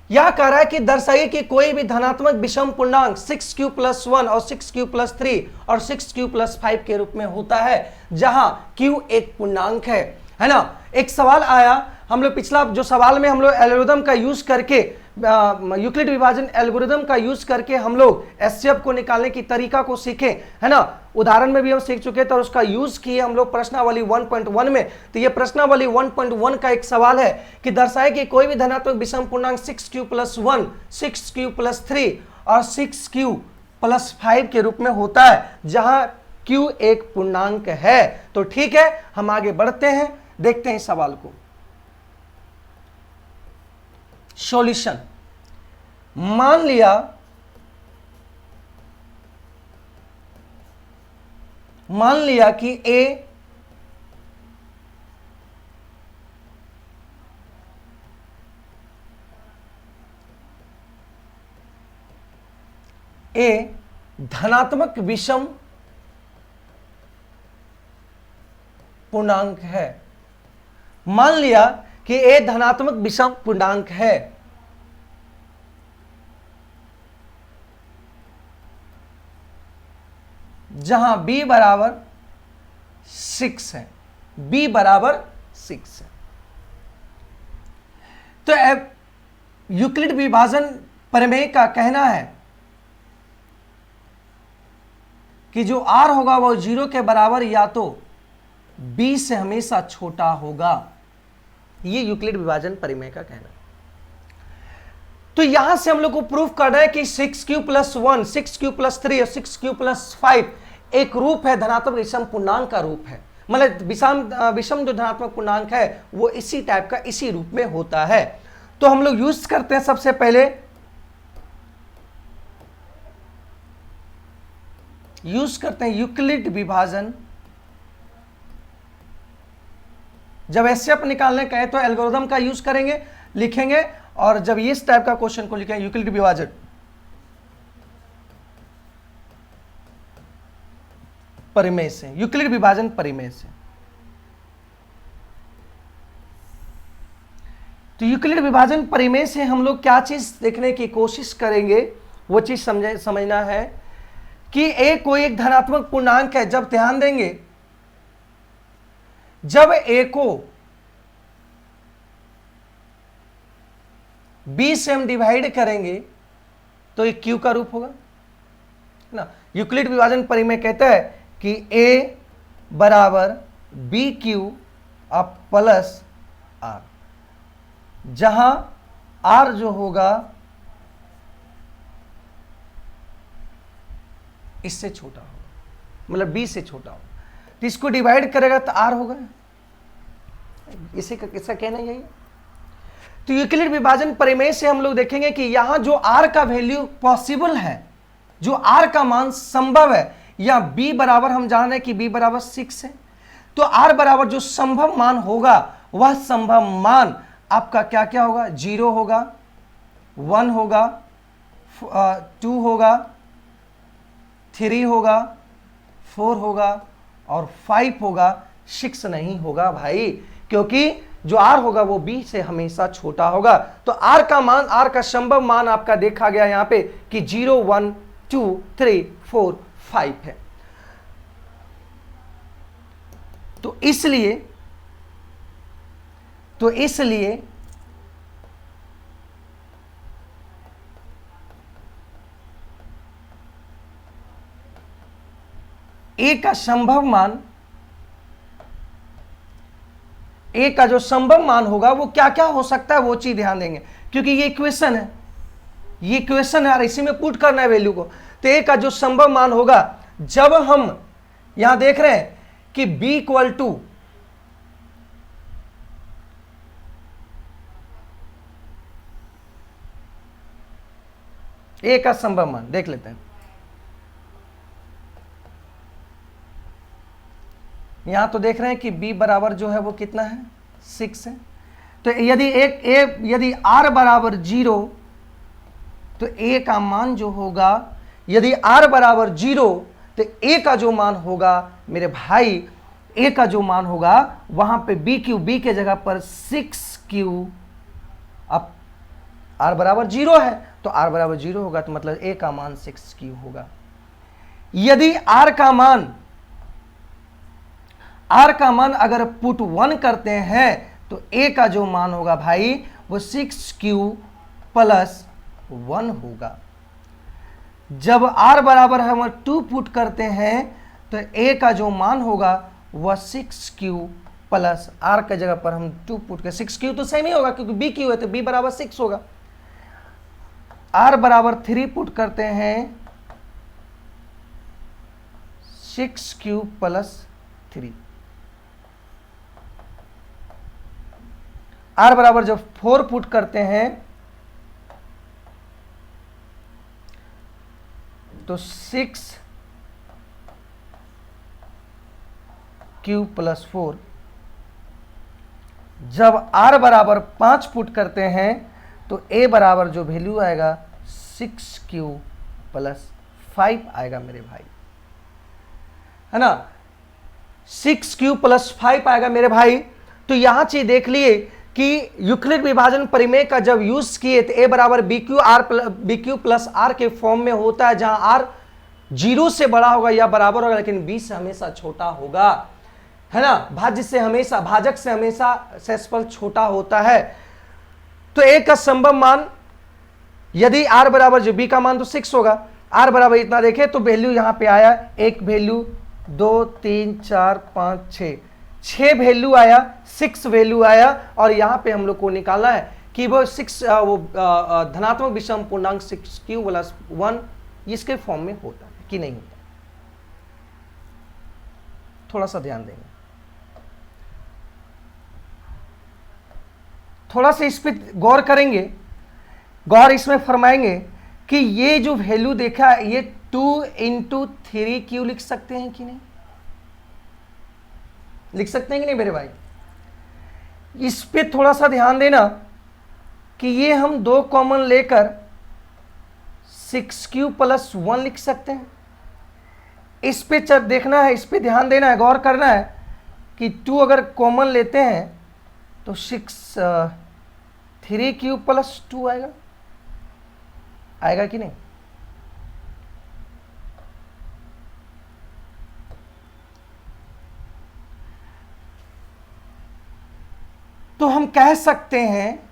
यह कह रहा है कि दर्शाइए कि कोई भी धनात्मक विषम पूर्णांक 6q + 1 और 6q + 3 और 6q + 5 के रूप में होता है जहां q एक पूर्णांक है ना। एक सवाल आया, हम लोग पिछला जो सवाल में हम लोग एल्गोरिथम का यूज करके यूक्लिड विभाजन एल्गोरिदम का यूज करके हम लोग एचसीएफ को निकालने की तरीका को सीखे, है ना। उदाहरण में भी हम सीख चुके थे और उसका यूज किए हम लोग प्रश्नावली 1.1 में। तो ये प्रश्नावली 1.1 का एक सवाल है कि दर्शाए कि कोई भी धनात्मक विषम पूर्णांक 6q + 1, 6q + 3 और 6q + 5 के रूप में होता है, जहां q एक पूर्णांक है। तो ठीक है, हम आगे बढ़ते हैं, देखते हैं इस सवाल को। सॉल्यूशन, मान लिया कि ए धनात्मक विषम पूर्णांक है। मान लिया कि ए धनात्मक विषम पूर्णांक है, जहां b बराबर 6 है, b बराबर 6 है। तो यूक्लिड विभाजन प्रमेय का कहना है कि जो r होगा वो 0 के बराबर या तो b से हमेशा छोटा होगा। ये यूक्लिड विभाजन प्रमेय का कहना है। तो यहां से हम लोग को प्रूफ करना है कि 6q + 1, 6q + 3 और 6q + 5 एक रूप है, धनात्मक विषम पूर्णांक का रूप है। मतलब विषम जो धनात्मक पूर्णांक है वो इसी टाइप का, इसी रूप में होता है। तो हम लोग यूज करते हैं सबसे पहले, यूक्लिड विभाजन। जब एचसीएफ निकालने कहे तो एल्गोरिदम का यूज करेंगे, लिखेंगे, और जब इस टाइप का क्वेश्चन को लिखेंगे यूक्लिड विभाजन प्रमेय से, यूक्लिड विभाजन प्रमेय से। तो यूक्लिड विभाजन प्रमेय से हम लोग क्या चीज देखने की कोशिश करेंगे, वो चीज समझना है कि ए कोई एक धनात्मक पूर्णांक है। जब ध्यान देंगे, जब ए को b से हम डिवाइड करेंगे तो ये q का रूप होगा ना। यूक्लिड विभाजन प्रमेय कहता है कि a बराबर BQ प्लस r, जहां r जो होगा इससे छोटा होगा, मतलब b से छोटा होगा। तो इसको डिवाइड करेगा तो r होगा, इसे किसका कहना यही है। तो यूक्लिड विभाजन प्रमेय से हम लोग देखेंगे कि यहां जो r का वैल्यू पॉसिबल है, जो r का मान संभव है, या b बराबर हम जान रहे हैं कि b बराबर 6 है, तो r बराबर जो संभव मान होगा वह संभव मान आपका क्या क्या होगा, 0 होगा, 1 होगा, 2 होगा, 3 होगा, 4 होगा और 5 होगा, 6 नहीं होगा भाई, क्योंकि जो r होगा वो b से हमेशा छोटा होगा। तो r का मान, r का संभव मान आपका देखा गया यहां पे कि 0, 1, 2, 3, 4, 5 है। तो इसलिए a का संभव मान, ए का जो संभव मान होगा वो क्या क्या हो सकता है वो चीज ध्यान देंगे, क्योंकि ये इक्वेशन है, और इसी में पुट करना है वैल्यू को। तो ए का जो संभव मान होगा, जब हम यहां देख रहे हैं कि b इक्वल टू ए का संभव मान देख लेते हैं। यहां तो देख रहे हैं कि b बराबर जो है वो कितना है, 6 है। तो यदि r बराबर 0 तो a का मान जो होगा, यदि r बराबर 0 तो a का जो मान होगा मेरे भाई, a का जो मान होगा वहां पे b के जगह पर 6q, अब r बराबर 0 है तो r बराबर 0 होगा, तो मतलब a का मान 6q होगा। यदि r का मान अगर पुट 1 करते हैं तो a का जो मान होगा भाई वो 6q प्लस 1 होगा। जब r बराबर हम 2 पुट करते हैं तो a का जो मान होगा वह 6q प्लस r के जगह पर हम 2 पुट कर, 6q तो सेम ही होगा क्योंकि b q है तो b बराबर 6 होगा। r बराबर 3 पुट करते हैं 6q प्लस 3। r बराबर जब 4 पुट करते हैं तो 6q प्लस 4। जब r बराबर 5 पुट करते हैं तो a बराबर जो वैल्यू आएगा 6q प्लस 5 आएगा मेरे भाई, है ना। 6q प्लस 5 आएगा मेरे भाई। तो यहां चीज देख लिए कि यूक्लिड विभाजन परिमेय का जब यूज किए तो a बराबर bq प्लस r के फॉर्म में होता है, जहां r 0 से बड़ा होगा या बराबर होगा लेकिन b से हमेशा छोटा होगा, है ना। भाज्य से हमेशा, भाजक से हमेशा शेषफल छोटा होता है। तो a का संभव मान यदि r बराबर जो b का मान तो 6 होगा, r बराबर इतना देखें तो वैल्यू यहां पे आया, एक वैल्यू 2 3 4 5 6 वैल्यू आया, 6 वैल्यू आया। और यहां पे हम लोग को निकालना है कि वो 6 धनात्मक विषम पूर्णांक 6q प्लस 1 इसके फॉर्म में होता है कि नहीं होता, थोड़ा सा ध्यान देंगे, थोड़ा सा इस पे गौर करेंगे, गौर इसमें फरमाएंगे कि ये जो वैल्यू देखा है ये 2 इंटू 3q लिख सकते हैं कि नहीं, लिख सकते हैं कि नहीं मेरे भाई। इस पे थोड़ा सा ध्यान देना कि ये हम 2 कॉमन लेकर 6q प्लस 1 लिख सकते हैं। इस पे देखना है, इस पे ध्यान देना है, गौर करना है कि 2 अगर कॉमन लेते हैं तो 3q प्लस 2 आएगा, आएगा कि नहीं। तो हम कह सकते हैं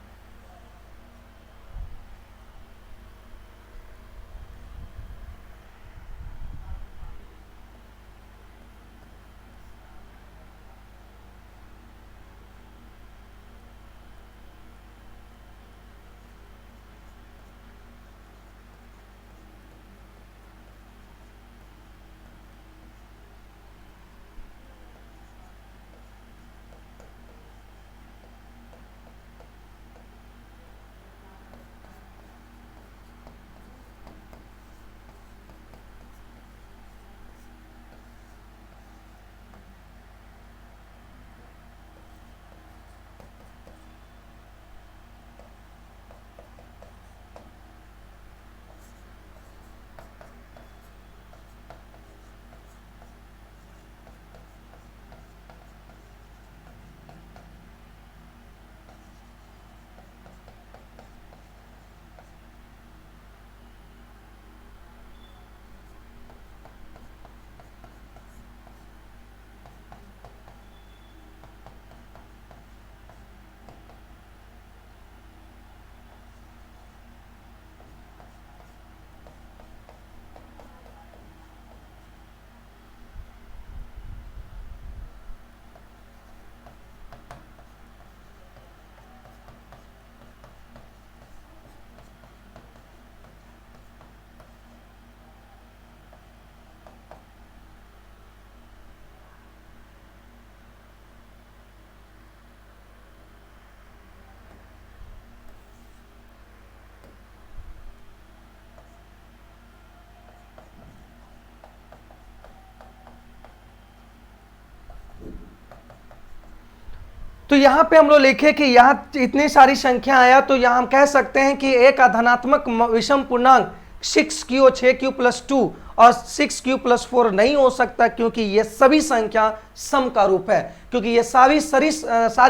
तो यहां पे हम लोग लिखे कि यहां इतनी सारी संख्या आया तो यहां हम कह सकते हैं कि एक धनात्मक विषम पूर्णांक 6q और 6q प्लस 2 और 6q प्लस 4 नहीं हो सकता, क्योंकि ये सभी संख्या सम का रूप है, क्योंकि ये सारी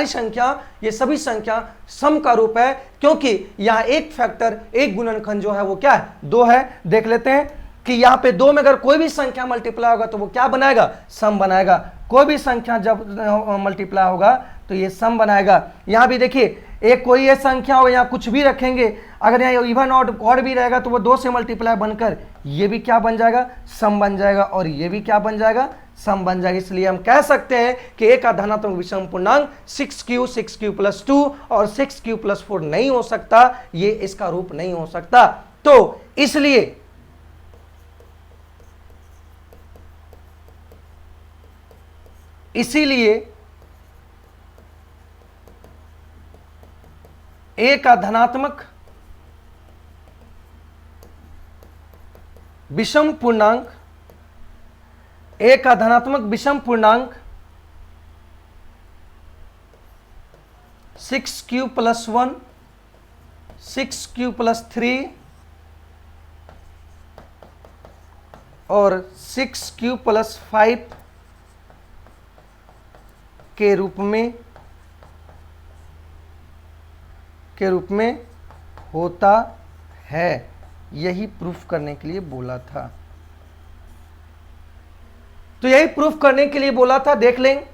संख्या, ये सभी संख्या सम का रूप है, क्योंकि यहाँ एक फैक्टर, एक गुणनखंड जो है वो क्या है, 2 है। देख लेते हैं कि यहाँ पे 2 में अगर कोई भी संख्या मल्टीप्लाई होगा तो वो क्या बनाएगा, सम बनाएगा। कोई भी संख्या जब मल्टीप्लाई होगा तो ये सम बनाएगा। यहाँ भी देखिए एक कोई ये संख्या हो, यहाँ कुछ भी रखेंगे, अगर यहाँ इवन ऑड भी रहेगा तो वो 2 से मल्टीप्लाई बनकर ये भी क्या बन जाएगा, सम बन जाएगा, और ये भी क्या बन जाएगा, सम बन जाएगा। इसलिए हम कह सकते हैं कि एक का धनात्मक विषम पूर्णांक 6q प्लस 2 और 6q प्लस 4 नहीं हो सकता, ये इसका रूप नहीं हो सकता। तो इसलिए a का धनात्मक विषम पूर्णांक, a का धनात्मक विषम पूर्णांक 6q प्लस 1, 6q प्लस 3 और 6q प्लस 5 के रूप में होता है। यही प्रूफ करने के लिए बोला था। तो यही प्रूफ करने के लिए बोला था, देख लें,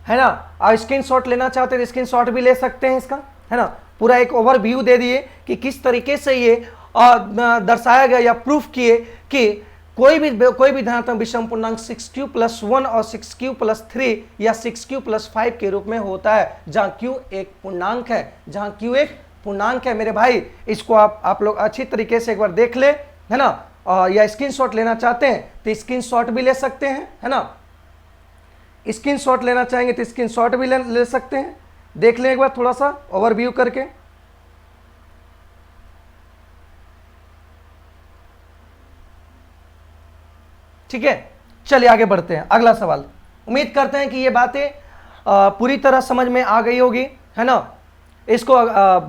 है ना। आप स्क्रीनशॉट लेना चाहते हैं तो स्क्रीनशॉट भी ले सकते हैं इसका, है ना। पूरा एक ओवरव्यू दे दिए कि किस तरीके से ये दर्शाया गया या प्रूफ किए कि कोई भी धनात्मक विषम पूर्णांक 6q प्लस 1 और 6q प्लस 3 या 6q प्लस 5 के रूप में होता है, जहां q एक पूर्णांक है, मेरे भाई। इसको आप लोग अच्छी तरीके से एक बार देख ले, है ना। या स्क्रीनशॉट लेना चाहते हैं तो स्क्रीनशॉट भी ले सकते हैं, है ना। स्क्रीनशॉट लेना चाहेंगे तो स्क्रीनशॉट भी ले सकते हैं। देख लें एक बार थोड़ा सा ओवरव्यू करके। ठीक है, चलिए आगे बढ़ते हैं। अगला सवाल, उम्मीद करते हैं कि ये बातें पूरी तरह समझ में आ गई होगी, है ना। इसको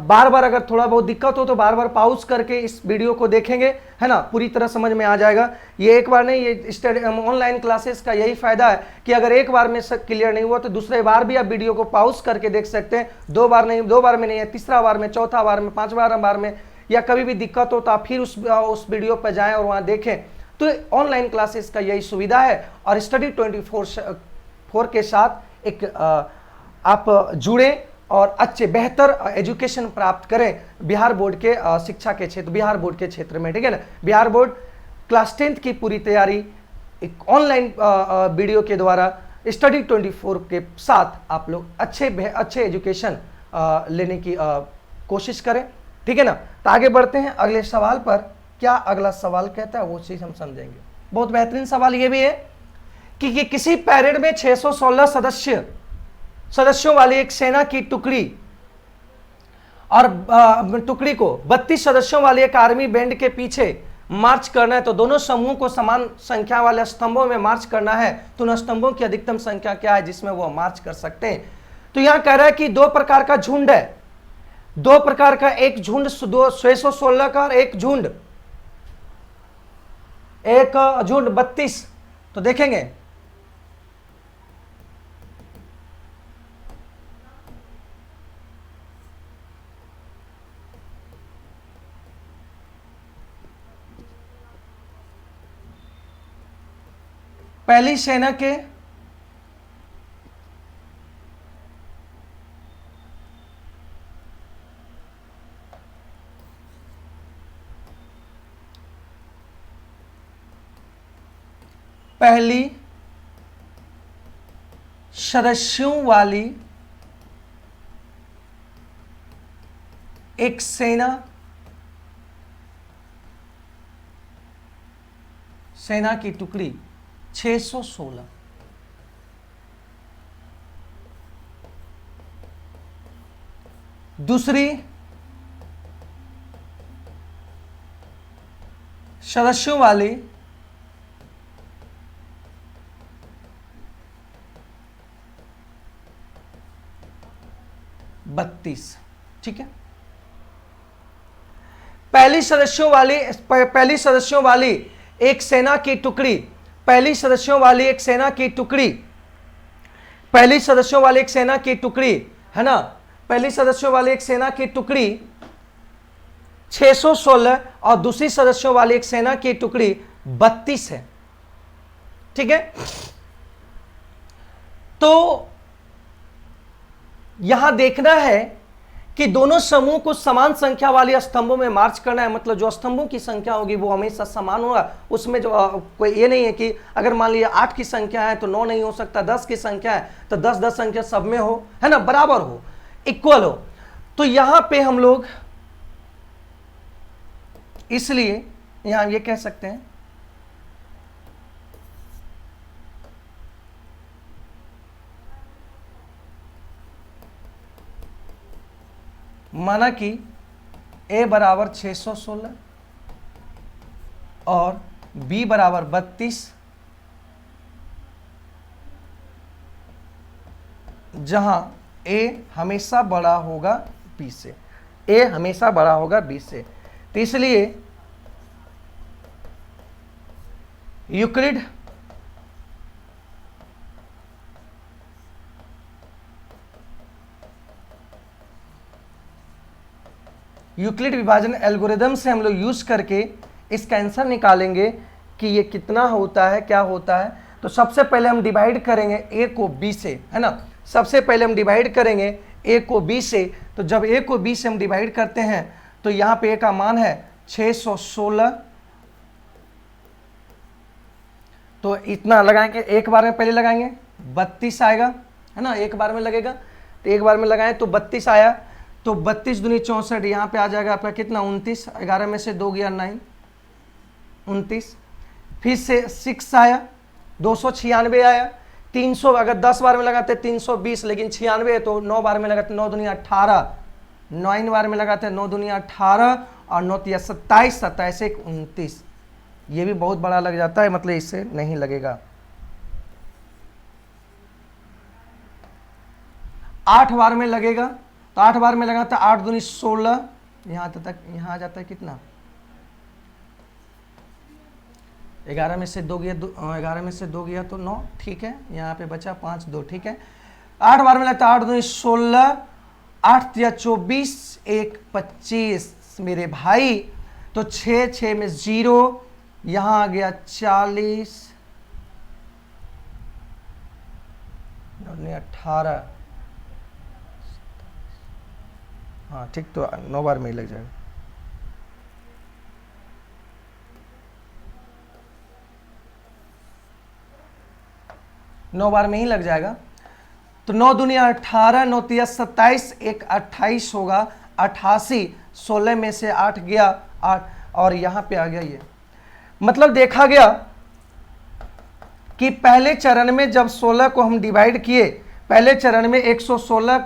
बार बार अगर थोड़ा बहुत दिक्कत हो तो बार बार पॉज करके इस वीडियो को देखेंगे, है ना, पूरी तरह समझ में आ जाएगा। ये एक बार नहीं, ये ऑनलाइन क्लासेस का यही फायदा है कि अगर एक बार में क्लियर नहीं हुआ तो दूसरे बार भी आप वीडियो को पॉज करके देख सकते हैं। दो बार में नहीं है, तीसरा बार में, चौथा बार में, पांचवा बार में, या कभी भी दिक्कत हो तो आप फिर उस वीडियो पर जाएं और वहां देखें। तो ऑनलाइन क्लासेस का यही सुविधा है। और स्टडी 24/4 के साथ एक आप जुड़े और अच्छे बेहतर एजुकेशन प्राप्त करें बिहार बोर्ड के शिक्षा के क्षेत्र, बिहार बोर्ड के क्षेत्र में, ठीक है ना। बिहार बोर्ड क्लास 10th की पूरी तैयारी एक ऑनलाइन वीडियो के द्वारा स्टडी 24 के साथ आप लोग अच्छे एजुकेशन लेने की कोशिश करें, ठीक है ना। तो आगे बढ़ते हैं अगले सवाल पर। क्या अगला सवाल कहता है वो चीज हम समझेंगे। बहुत बेहतरीन सवाल ये भी है कि किसी पैरेड में 616 सदस्यों वाली एक सेना की टुकड़ी और टुकड़ी को 32 सदस्यों वाली एक आर्मी बैंड के पीछे मार्च करना है, तो दोनों समूह को समान संख्या वाले स्तंभों में मार्च करना है। तो उन स्तंभों की अधिकतम संख्या क्या है जिसमें वो मार्च कर सकते हैं। तो यहां कह रहा है कि दो प्रकार का झुंड है, दो प्रकार का, एक झुंड 616 का और एक झुंड 32। तो देखेंगे पहली सेना के पहली सदस्यों वाली एक सेना की टुकड़ी 616। दूसरी सदस्यों वाली बत्तीस, ठीक है। पहली सदस्यों वाली एक सेना की टुकड़ी, पहली सदस्यों वाली एक सेना की टुकड़ी, पहली सदस्यों वाली एक सेना की टुकड़ी, है ना, पहली सदस्यों वाली एक सेना की टुकड़ी 616 और दूसरी सदस्यों वाली एक सेना की टुकड़ी 32 है, ठीक है। तो यहां देखना है कि दोनों समूह को समान संख्या वाली स्तंभों में मार्च करना है, मतलब जो स्तंभों की संख्या होगी वो हमेशा समान होगा। उसमें जो कोई ये नहीं है कि अगर मान लिया 8 की संख्या है तो 9 नहीं हो सकता, 10 की संख्या है तो 10 संख्या सब में हो, है ना, बराबर हो, इक्वल हो। तो यहां पे हम लोग इसलिए यहां ये कह सकते हैं माना कि a बराबर 616 और b बराबर 32, जहां a हमेशा बड़ा होगा b से, a हमेशा बड़ा होगा b से। तो इसलिए यूक्लिड विभाजन एल्गोरिदम से हम लोग यूज करके इसका आंसर निकालेंगे कि ये कितना होता है, क्या होता है। तो सबसे पहले हम डिवाइड करेंगे a को b से, है ना, सबसे पहले हम डिवाइड करेंगे a को b से। तो जब a को b से हम डिवाइड करते हैं तो यहाँ पे a का मान है 616, तो इतना लगाएंगे, एक बार में पहले लगाएंगे 32 आएगा, है ना, एक बार में लगेगा, तो एक बार में लगाएं तो 32 आया। तो 32 दूनी 64, यहाँ पे आ जाएगा आपका कितना 29, 11 में से 2 गया 9, 29। फिर से 6 आया, 296 आया, 300 अगर 10 बार में लगाते 320, लेकिन 96 है तो 9 बार में लगाते 9 दूनी 18, 9 बार में लगाते 9 दूनी 18 और 9 तिया 27, 27 एक 29। ये भी बहुत बड़ा लग जाता है, मतलब इससे नहीं लगेगा। 8 बार में लगेगा, तो 8 बार में लगाता 8 दूनी 16, यहाँ तक यहाँ आ जाता है कितना 11 में से 2 गया, 11 में से 2 गया तो 9, ठीक है, यहाँ पे बचा 5 2, ठीक है। 8 बार में लगता 8 दूनी 16, 8 या 24 1 25 मेरे भाई। तो 6 6 में 0, यहाँ आ गया 40, 18, हाँ ठीक, तो 9 बार में ही लग जाएगा। नौ बार में ही लग जाएगा। तो 9 दूनी 18, 9 तिया 27, एक 28 होगा, 88, 16 में से 8 गया 8, और यहां पे आ गया ये। मतलब देखा गया कि पहले चरण में जब 16 को हम डिवाइड किए, पहले चरण में 116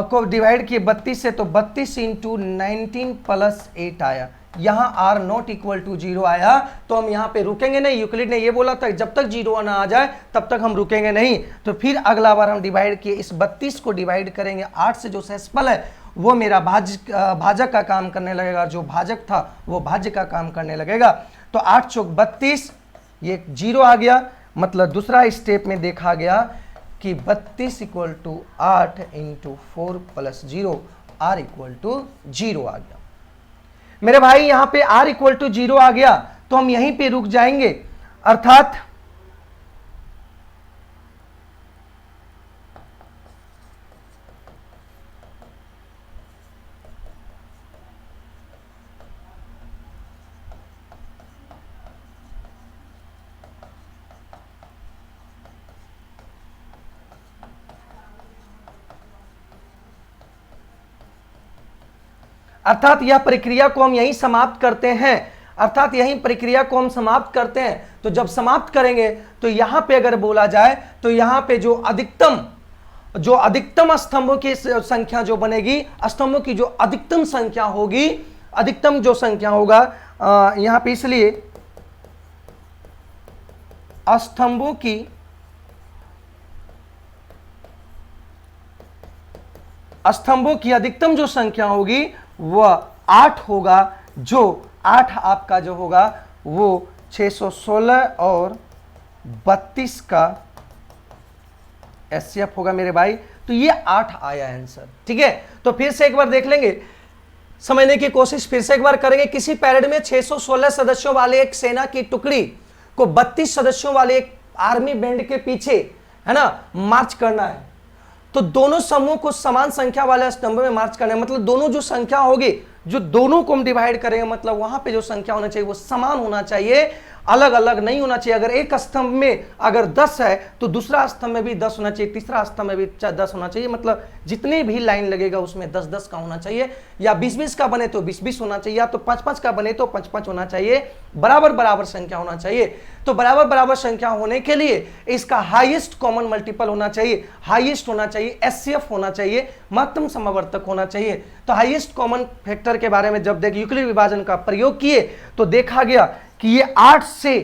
को डिवाइड किए 32 से, तो 32 इंटू 19 प्लस 8 आया, यहाँ r नॉट इक्वल टू 0 आया। तो हम यहाँ पे रुकेंगे नहीं, यूक्लिड ने ये बोला था जब तक 0 ना आ जाए तब तक हम रुकेंगे नहीं। तो फिर अगला बार हम डिवाइड किए, इस 32 को डिवाइड करेंगे 8 से, जो सेसफल है वो मेरा भाजक का काम करने लगेगा, जो भाजक था वो भाज्य का काम करने लगेगा। तो 8 चौक 32, ये 0 आ गया। मतलब दूसरा स्टेप में देखा गया कि 32 equal to 8 into 4 plus 0, r equal to 0 आ गया। मेरे भाई यहां पे r इक्वल टू 0 आ गया, तो हम यहीं पे रुक जाएंगे, अर्थात यह प्रक्रिया को हम यहीं समाप्त करते हैं, अर्थात यहीं प्रक्रिया को हम समाप्त करते हैं। तो जब समाप्त करेंगे तो यहां पे अगर बोला जाए तो यहां पे जो अधिकतम स्तंभों की संख्या जो बनेगी, स्तंभों की जो अधिकतम संख्या होगी, अधिकतम जो संख्या होगा यहां पे, इसलिए स्तंभों की अधिकतम जो संख्या होगी वह 8 होगा, जो 8 आपका जो होगा वो 616 और 32 का एचसीएफ होगा मेरे भाई। तो ये 8 आया आंसर, ठीक है। तो फिर से एक बार देख लेंगे, समझने की कोशिश फिर से एक बार करेंगे। किसी पैरेड में 616 सदस्यों वाले एक सेना की टुकड़ी को 32 सदस्यों वाले एक आर्मी बैंड के पीछे, है ना, मार्च करना है। तो दोनों समूह को समान संख्या वाले स्तंभ में मार्च करना है, मतलब दोनों जो संख्या होगी, जो दोनों को हम डिवाइड करेंगे, मतलब वहां पे जो संख्या होना चाहिए वो समान होना चाहिए, अलग अलग नहीं होना चाहिए। अगर एक स्तंभ में अगर 10 है तो दूसरा स्तंभ में भी 10 होना चाहिए, तीसरा स्तंभ में भी 10 होना चाहिए, मतलब जितने भी लाइन लगेगा उसमें 10-10 का होना चाहिए, या 20-20 का बने तो 20-20 होना चाहिए, या तो 5-5 का बने तो 5-5 होना चाहिए, बराबर बराबर संख्या होना चाहिए। तो बराबर बराबर संख्या होने के लिए इसका हाईएस्ट कॉमन मल्टीपल होना चाहिए, हाईएस्ट होना चाहिए, एचसीएफ होना चाहिए, महत्तम समवर्तक होना चाहिए। तो हाईएस्ट कॉमन फैक्टर के बारे में जब देख यूक्लिड विभाजन का प्रयोग किए तो देखा गया कि ये 8 से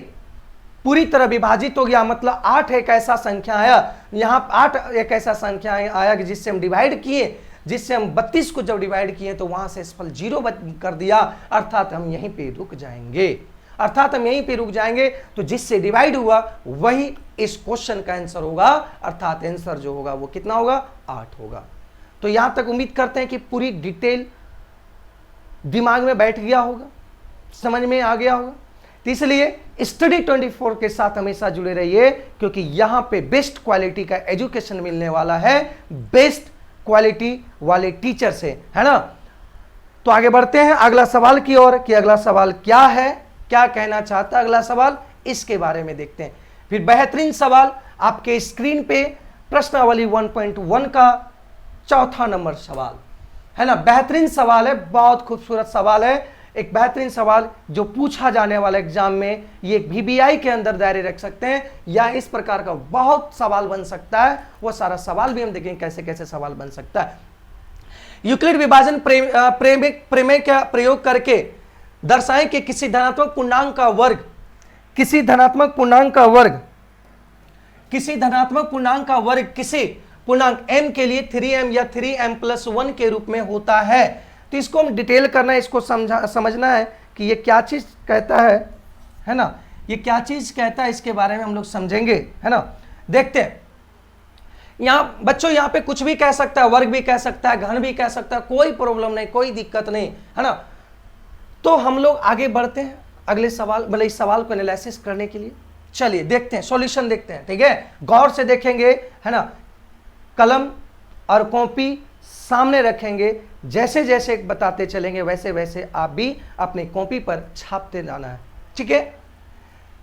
पूरी तरह विभाजित हो गया, मतलब 8 एक ऐसा संख्या आया, यहां 8 एक ऐसा संख्या आया कि जिससे हम डिवाइड किए, जिससे हम 32 को जब डिवाइड किए तो वहां से फल 0 कर दिया, अर्थात हम यहीं पे रुक जाएंगे, अर्थात हम यहीं पे रुक जाएंगे। तो जिससे डिवाइड हुआ वही इस क्वेश्चन का आंसर होगा, अर्थात आंसर जो होगा वो कितना होगा, 8 होगा। तो यहां तक उम्मीद करते हैं कि पूरी डिटेल दिमाग में बैठ गया होगा, समझ में आ गया होगा। तो इसलिए स्टडी 24 के साथ हमेशा जुड़े रहिए, क्योंकि यहां पे बेस्ट क्वालिटी का एजुकेशन मिलने वाला है, बेस्ट क्वालिटी वाले टीचर से, है ना। तो आगे बढ़ते हैं अगला सवाल की ओर, कि अगला सवाल क्या है, क्या कहना चाहता है अगला सवाल, इसके बारे में देखते हैं। फिर बेहतरीन सवाल आपके स्क्रीन पे प्रश्नावली 1.1 का चौथा नंबर सवाल है ना, बेहतरीन सवाल है, बहुत खूबसूरत सवाल है, एक बेहतरीन सवाल जो पूछा जाने वाला एग्जाम में, ये वीबीआई के अंदर दायरे रख सकते हैं, या इस प्रकार का बहुत सवाल बन सकता है, वो सारा सवाल भी हम देखेंगे कैसे कैसे सवाल बन सकता है। यूक्लिड विभाजन प्रमेय का प्रयोग करके दर्शाएं कि किसी धनात्मक पूर्णांक का वर्ग, किसी धनात्मक पूर्णांक का वर्ग, किसी धनात्मक पूर्णांक का वर्ग किसी पूर्णांक m के लिए 3m या 3m+1 के रूप में होता है। तो इसको हम डिटेल करना है, इसको समझना है कि ये क्या चीज कहता है ना, ये क्या चीज कहता है, इसके बारे में हम लोग समझेंगे, है ना। देखते हैं यहां बच्चों, यहां पे कुछ भी कह सकता है, वर्ग भी कह सकता है, घन भी कह सकता है, कोई प्रॉब्लम नहीं, कोई दिक्कत नहीं, है ना। तो हम लोग आगे बढ़ते हैं अगले सवाल, मतलब इस सवाल को एनालिसिस करने के लिए। चलिए देखते हैं, सॉल्यूशन देखते हैं, ठीक है, गौर से देखेंगे, है ना। कलम और कॉपी सामने रखेंगे, जैसे जैसे बताते चलेंगे वैसे वैसे आप भी अपनी कॉपी पर छापते जाना है, ठीक है।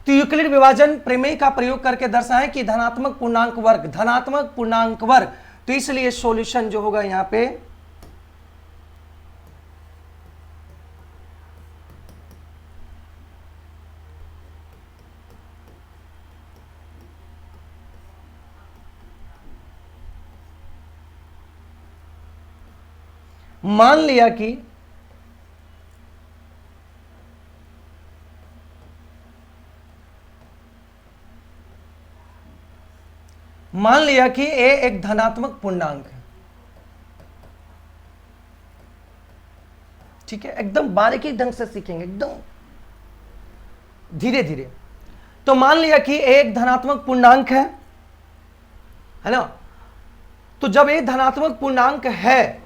तो यूक्लिड विभाजन प्रमेय का प्रयोग करके दर्शाएं कि धनात्मक पूर्णांक वर्ग, धनात्मक पूर्णांक वर्ग, तो इसलिए सॉल्यूशन जो होगा यहां पे मान लिया कि ए एक धनात्मक पूर्णांक है, ठीक है, एकदम बारीकी ढंग से सीखेंगे, एकदम धीरे धीरे। तो मान लिया कि ए एक धनात्मक पूर्णांक है ना। तो जब ए धनात्मक पूर्णांक है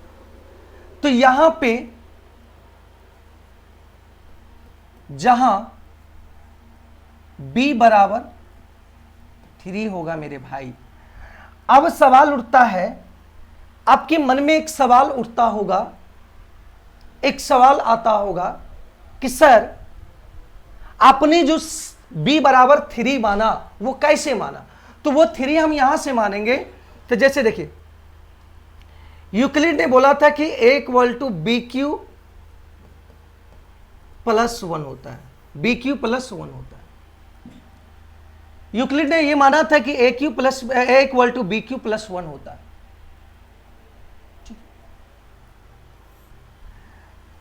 तो यहां पे जहां b बराबर 3 होगा मेरे भाई, अब सवाल उठता है, आपके मन में एक सवाल उठता होगा, एक सवाल आता होगा कि सर आपने जो b बराबर 3 माना वो कैसे माना। तो वो 3 हम यहां से मानेंगे। तो जैसे देखिए यूक्लिड ने बोला था कि a = BQ + 1 होता है, BQ + 1 होता है। यूक्लिड ने यह माना था कि a = BQ + 1 होता है।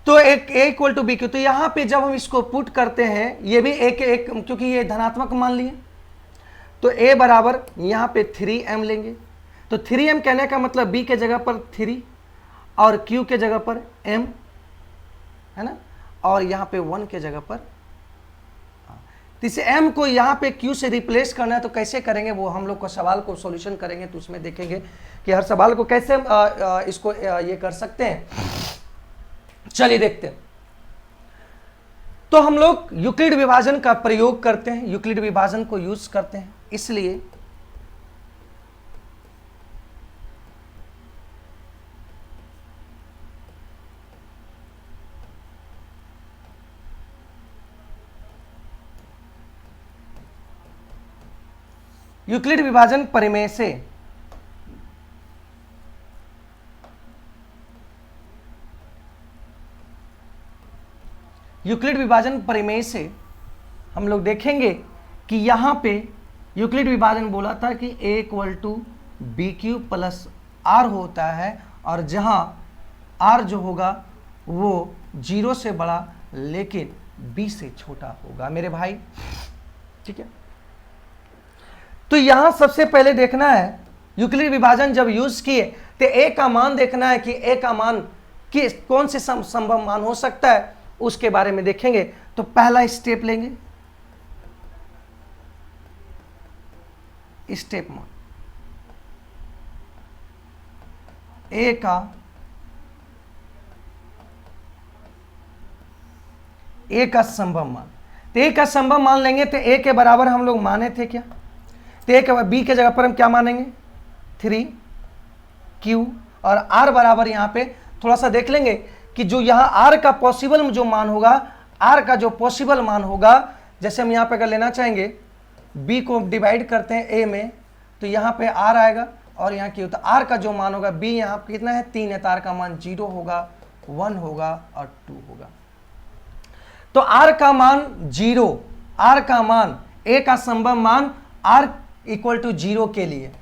तो एक a = BQ, तो यहां पे जब हम इसको पुट करते हैं, ये भी एक क्योंकि ये धनात्मक मान लिए, तो a बराबर यहां पे 3m लेंगे। तो 3m कहने का मतलब b के जगह पर 3 और q के जगह पर m, है ना, और यहां पे 1 के जगह पर। तो इसे m को यहां पे q से रिप्लेस करना है, तो कैसे करेंगे वो हम लोग को सवाल को सॉल्यूशन करेंगे तो उसमें देखेंगे कि हर सवाल को कैसे इसको ये कर सकते हैं। चलिए देखते हैं। तो हम लोग यूक्लिड विभाजन का प्रयोग करते हैं, यूक्लिड विभाजन को यूज करते हैं, इसलिए यूक्लिड विभाजन परिमेय से यूक्लिड विभाजन परिमेय से हम लोग देखेंगे कि यहां पे यूक्लिड विभाजन बोला था कि a equal to B Q plus R होता है, और जहां r जो होगा वो 0 से बड़ा लेकिन b से छोटा होगा मेरे भाई। ठीक है, तो यहां सबसे पहले देखना है यूक्लिड विभाजन जब यूज किए तो a का मान देखना है कि a का मान किस कौन से संभव मान हो सकता है, उसके बारे में देखेंगे। तो पहला स्टेप लेंगे, स्टेप मान a का संभव मान। तो a का संभव मान लेंगे तो a के बराबर हम लोग माने थे क्या, तो a के b के जगह पर हम क्या मानेंगे 3q, और r बराबर यहां पे थोड़ा सा देख लेंगे कि जो यहां r का पॉसिबल जो मान होगा, r का जो पॉसिबल मान होगा, जैसे हम यहां पे अगर लेना चाहेंगे b को डिवाइड करते हैं a में तो यहां पे r आएगा और यहाँ q, तो r का जो मान होगा b यहाँ पे कितना है 3 है, तो r का मान 0 होगा, 1 होगा और 2 होगा। तो r का मान 0, r का मान a का संभव मान r इक्वल टू 0 के लिए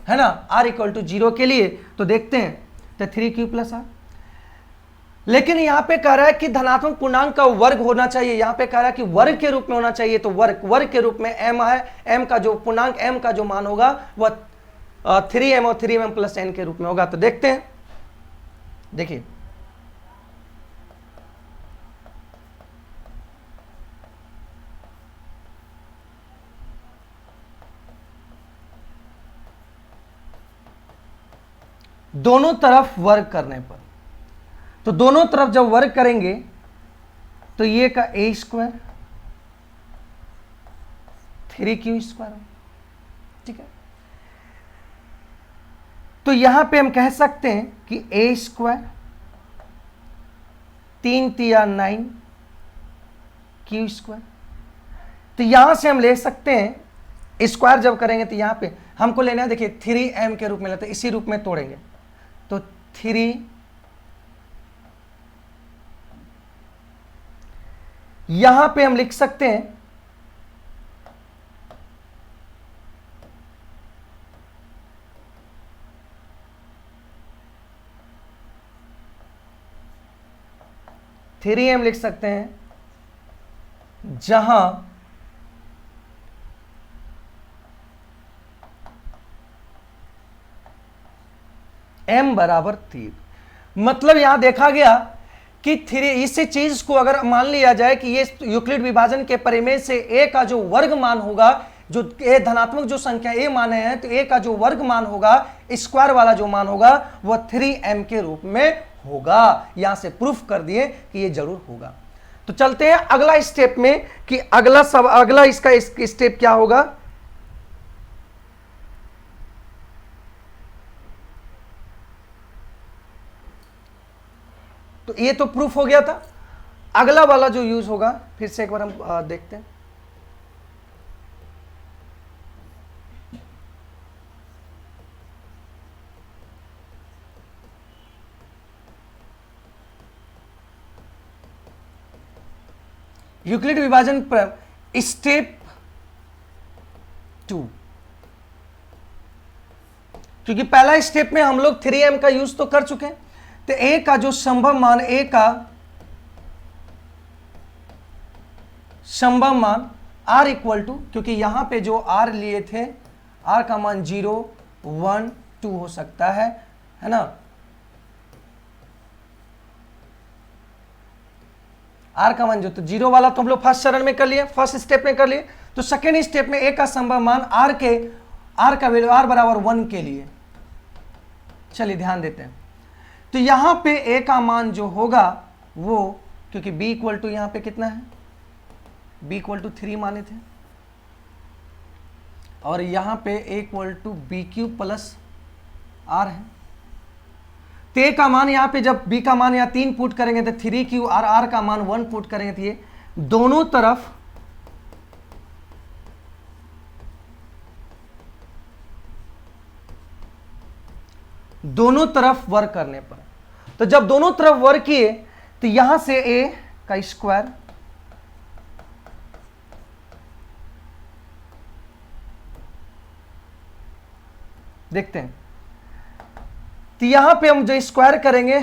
है ना, r इक्वल टू 0 के लिए। तो देखते हैं तो 3q प्लस r, लेकिन यहां पे कह रहा है कि धनात्मक पूर्णांक का वर्ग होना चाहिए, यहां पे कह रहा है कि वर्ग के रूप में होना चाहिए। तो वर्ग के रूप में m है, m का जो पूर्णांक m का जो मान होगा वह 3m और 3m प्लस n के रूप में होगा। तो देखते हैं, देखिए दोनों तरफ वर्ग करने पर, तो दोनों तरफ जब वर्ग करेंगे तो ये का a स्क्वायर 3q स्क्वायर, ठीक है। तो यहां पे हम कह सकते हैं कि a स्क्वायर 3 तिया 9 q स्क्वायर। तो यहां से हम ले सकते हैं स्क्वायर जब करेंगे तो यहां पे हमको लेना है, देखिए 3m के रूप में लेते हैं, इसी रूप में तोड़ेंगे तो 3 यहां पे हम लिख सकते हैं m लिख सकते हैं जहां m बराबर 3। मतलब यहां देखा गया कि 3 इस चीज को अगर मान लिया जाए कि ये यूक्लिड विभाजन के परिमेय से a का जो वर्ग मान होगा, जो a धनात्मक जो संख्या a माने हैं, तो a का जो वर्ग मान होगा, स्क्वायर वाला जो मान होगा वह 3m के रूप में होगा। यहां से प्रूफ कर दिए कि ये जरूर होगा। तो चलते हैं अगला स्टेप में कि अगला इसका स्टेप क्या होगा। तो ये तो प्रूफ हो गया था, अगला वाला जो यूज होगा फिर से एक बार हम देखते हैं। यूक्लिड विभाजन पर स्टेप 2, क्योंकि पहला स्टेप में हम लोग 3m का यूज तो कर चुके हैं, तो a का जो संभव मान, a का संभव मान r इक्वल टू, क्योंकि यहां पे जो r लिए थे r का मान 0, 1, 2 हो सकता है ना। r का मान जो तो 0 वाला तो हम लोग फर्स्ट चरण में कर लिए, फर्स्ट स्टेप में कर लिए। तो सेकेंड स्टेप में a का संभव मान r का वैल्यू r बराबर 1 के लिए, चलिए ध्यान देते हैं। तो यहां पे a का मान जो होगा वो, क्योंकि b इक्वल टू यहां पे कितना है, b इक्वल टू 3 माने थे, और यहां पे a equal to B Q plus r है। तो a का मान यहां पे जब b का मान यहां 3 पुट करेंगे तो 3q, और r का मान 1 पुट करेंगे तो ये दोनों तरफ दोनों तरफ वर्क करने पर। तो जब दोनों तरफ वर्क किए तो यहां से a का स्क्वायर देखते हैं, तो यहां पे हम जो स्क्वायर करेंगे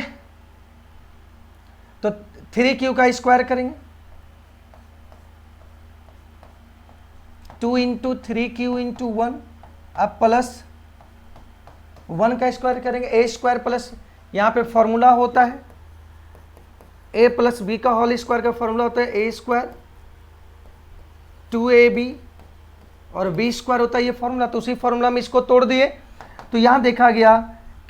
तो 3q का स्क्वायर करेंगे, 2 इंटू 3q इंटू 1, अब प्लस 1 का स्क्वायर करेंगे, ए स्क्वायर प्लस, यहां पे फॉर्मूला होता है a प्लस बी का होल स्क्वायर का फॉर्मूला होता है ए स्क्वायर 2ab और बी स्क्वायर होता है ये फॉर्मूला। तो उसी फॉर्मूला में इसको तोड़ दिए तो यहां देखा गया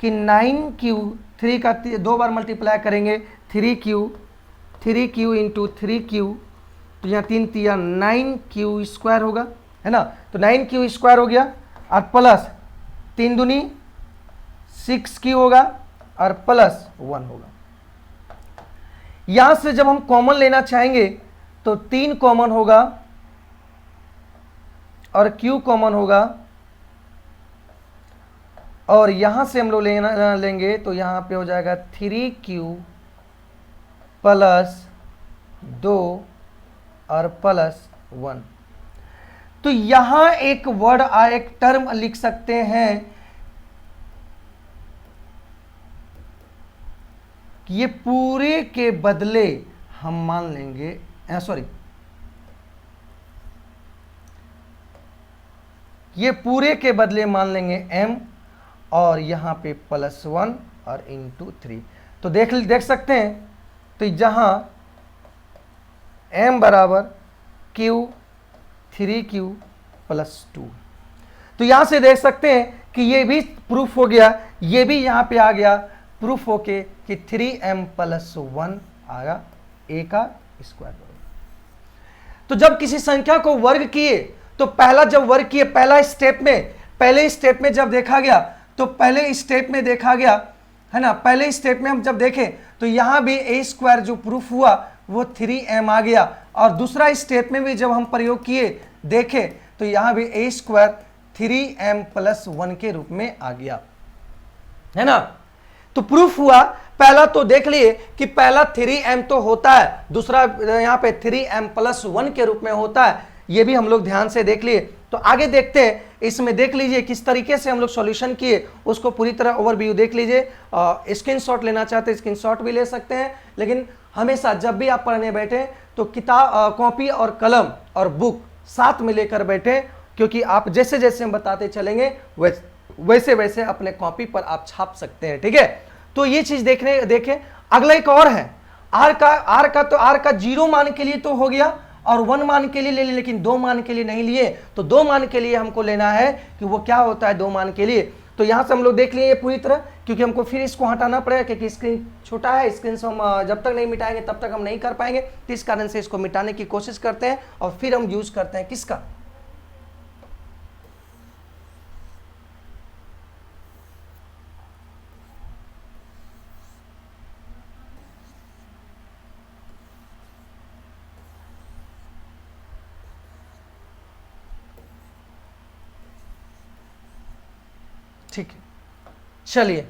कि 9q, 3 का 2 बार मल्टीप्लाई करेंगे, 3q इंटू 3q, तो यहाँ 3 तिया 9q स्क्वायर होगा, है ना। तो 9q स्क्वायर हो गया और प्लस 3 दूनी 6q होगा और प्लस 1 होगा। यहां से जब हम कॉमन लेना चाहेंगे तो 3 कॉमन होगा और q कॉमन होगा, और यहां से हम लोग लेंगे तो यहां पे हो जाएगा 3q प्लस 2 और प्लस 1। तो यहां एक वर्ड एक टर्म लिख सकते हैं कि ये पूरे के बदले हम मान लेंगे, सॉरी, ये पूरे के बदले मान लेंगे m और यहां पे प्लस 1 और इंटू 3। तो देख सकते हैं, तो जहां m बराबर q 3q प्लस 2, तो यहां से देख सकते हैं कि ये भी प्रूफ हो गया, ये भी यहां पे आ गया प्रूफ होके कि 3m प्लस 1 आएगा a का स्क्वायर। तो जब किसी संख्या को वर्ग किए तो पहला जब वर्ग किए पहले स्टेप में जब देखा गया तो पहले स्टेप में देखा गया, है ना, पहले स्टेप में हम जब देखें तो यहां भी a स्क्वायर जो प्रूफ हुआ वो 3m आ गया, और दूसरा स्टेप में भी जब हम प्रयोग किए देखें तो यहां भी a स्क्वायर 3m प्लस 1 के रूप में आ गया, है ना। तो प्रूफ हुआ, पहला तो देख लिए कि पहला 3m तो होता है, दूसरा यहां पे 3m प्लस 1 के रूप में होता है, ये भी हम लोग ध्यान से देख लिए। तो आगे देखते हैं, इसमें देख लीजिए किस तरीके से हम लोग सॉल्यूशन किए, उसको पूरी तरह ओवरव्यू देख लीजिए। स्क्रीनशॉट लेना चाहते हैं स्क्रीनशॉट भी ले सकते हैं, लेकिन हमेशा जब भी आप पढ़ने बैठे तो किताब, कॉपी और कलम और बुक साथ में लेकर बैठे, क्योंकि आप जैसे जैसे हम बताते चलेंगे वैसे वैसे अपने कॉपी पर आप छाप सकते हैं, ठीक है। तो ये चीज देखें। अगला एक और है आर का 0 मान के लिए तो हो गया और 1 मान के लिए ले लिए, लेकिन 2 मान के लिए नहीं लिए। तो 2 मान के लिए हमको लेना है कि वो क्या होता है 2 मान के लिए। तो यहां से हम लोग देख लिए पूरी तरह, क्योंकि हमको फिर इसको हटाना पड़ेगा, क्योंकि स्क्रीन छोटा है, स्क्रीन से हम जब तक नहीं मिटाएंगे तब तक हम नहीं कर पाएंगे। तो इस कारण से इसको मिटाने की कोशिश करते हैं और फिर हम यूज करते हैं किसका, ठीक है। चलिए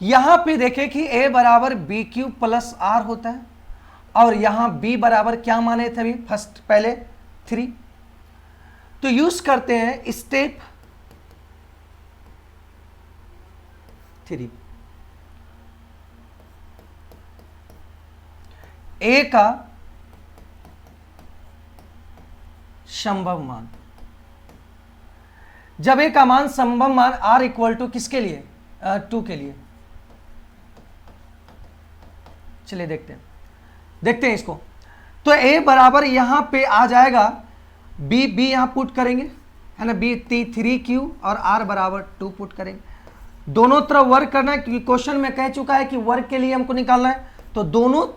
यहां पे देखें कि a बराबर बी क्यू प्लस आर होता है, और यहां b बराबर क्या माने थे अभी फर्स्ट पहले 3। तो यूज करते हैं स्टेप 3, a का संभव मान। जब a का मान संभव मान r इक्वल टू किसके लिए, 2 के लिए। चलिए देखते हैं इसको। तो a बराबर यहां पे आ जाएगा b यहां पुट करेंगे, है ना, b 3q और r बराबर 2 पुट करेंगे। दोनों तरफ वर्क करना है, क्योंकि क्वेश्चन में कह चुका है कि वर्क के लिए हमको निकालना है। तो दोनों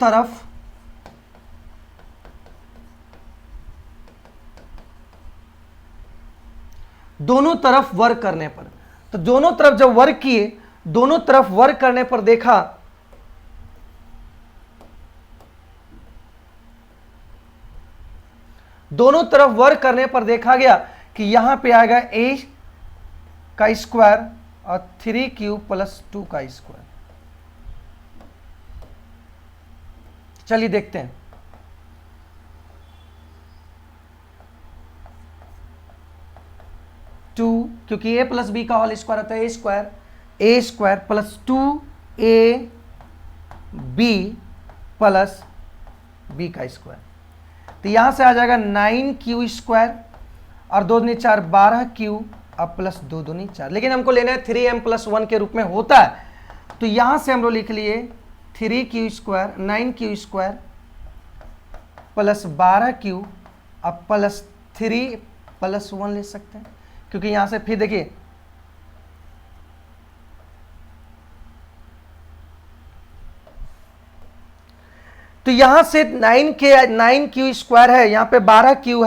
तरफ वर्क करने पर, तो दोनों तरफ जब वर्क किए, दोनों तरफ वर्क करने पर देखा गया कि यहां पे आएगा a का स्क्वायर और 3 प्लस 2 का स्क्वायर। चलिए देखते हैं। टू, क्योंकि a प्लस बी का होल स्क्वायर होता है A square plus 2ab plus B का स्क्वायर। तो यहां से आ जाएगा 9q स्क्वायर और 2 दूनी 4 12q और प्लस 2 दूनी 4। लेकिन हमको लेना है 3m प्लस 1 के रूप में होता है, तो यहां से हम लोग लिख लिए 3q square 9q square plus 12q और प्लस 3 प्लस 1 ले सकते हैं, क्योंकि यहां से फिर देखिए तो यहां से 9q स्क्वायर है, यहां पे 12q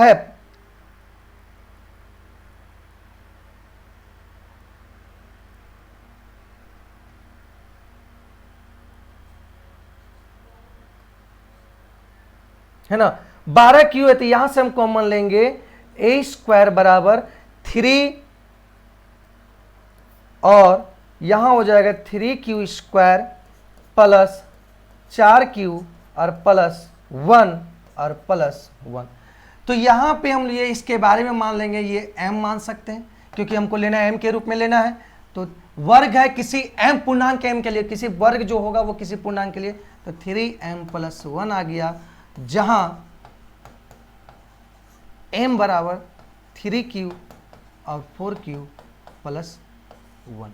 है ना, 12q है, तो यहां से हम कॉमन लेंगे a स्क्वायर बराबर 3 और यहां हो जाएगा 3q स्क्वायर प्लस 4q और प्लस 1 और प्लस 1। तो यहां पे हम ये इसके बारे में मान लेंगे, ये m मान सकते हैं, क्योंकि हमको लेना है m के रूप में लेना है। तो वर्ग है किसी m पूर्णांक m के लिए, किसी वर्ग जो होगा वो किसी पूर्णांक के लिए, तो 3m प्लस 1 आ गया, जहां m बराबर 3q और 4q प्लस 1।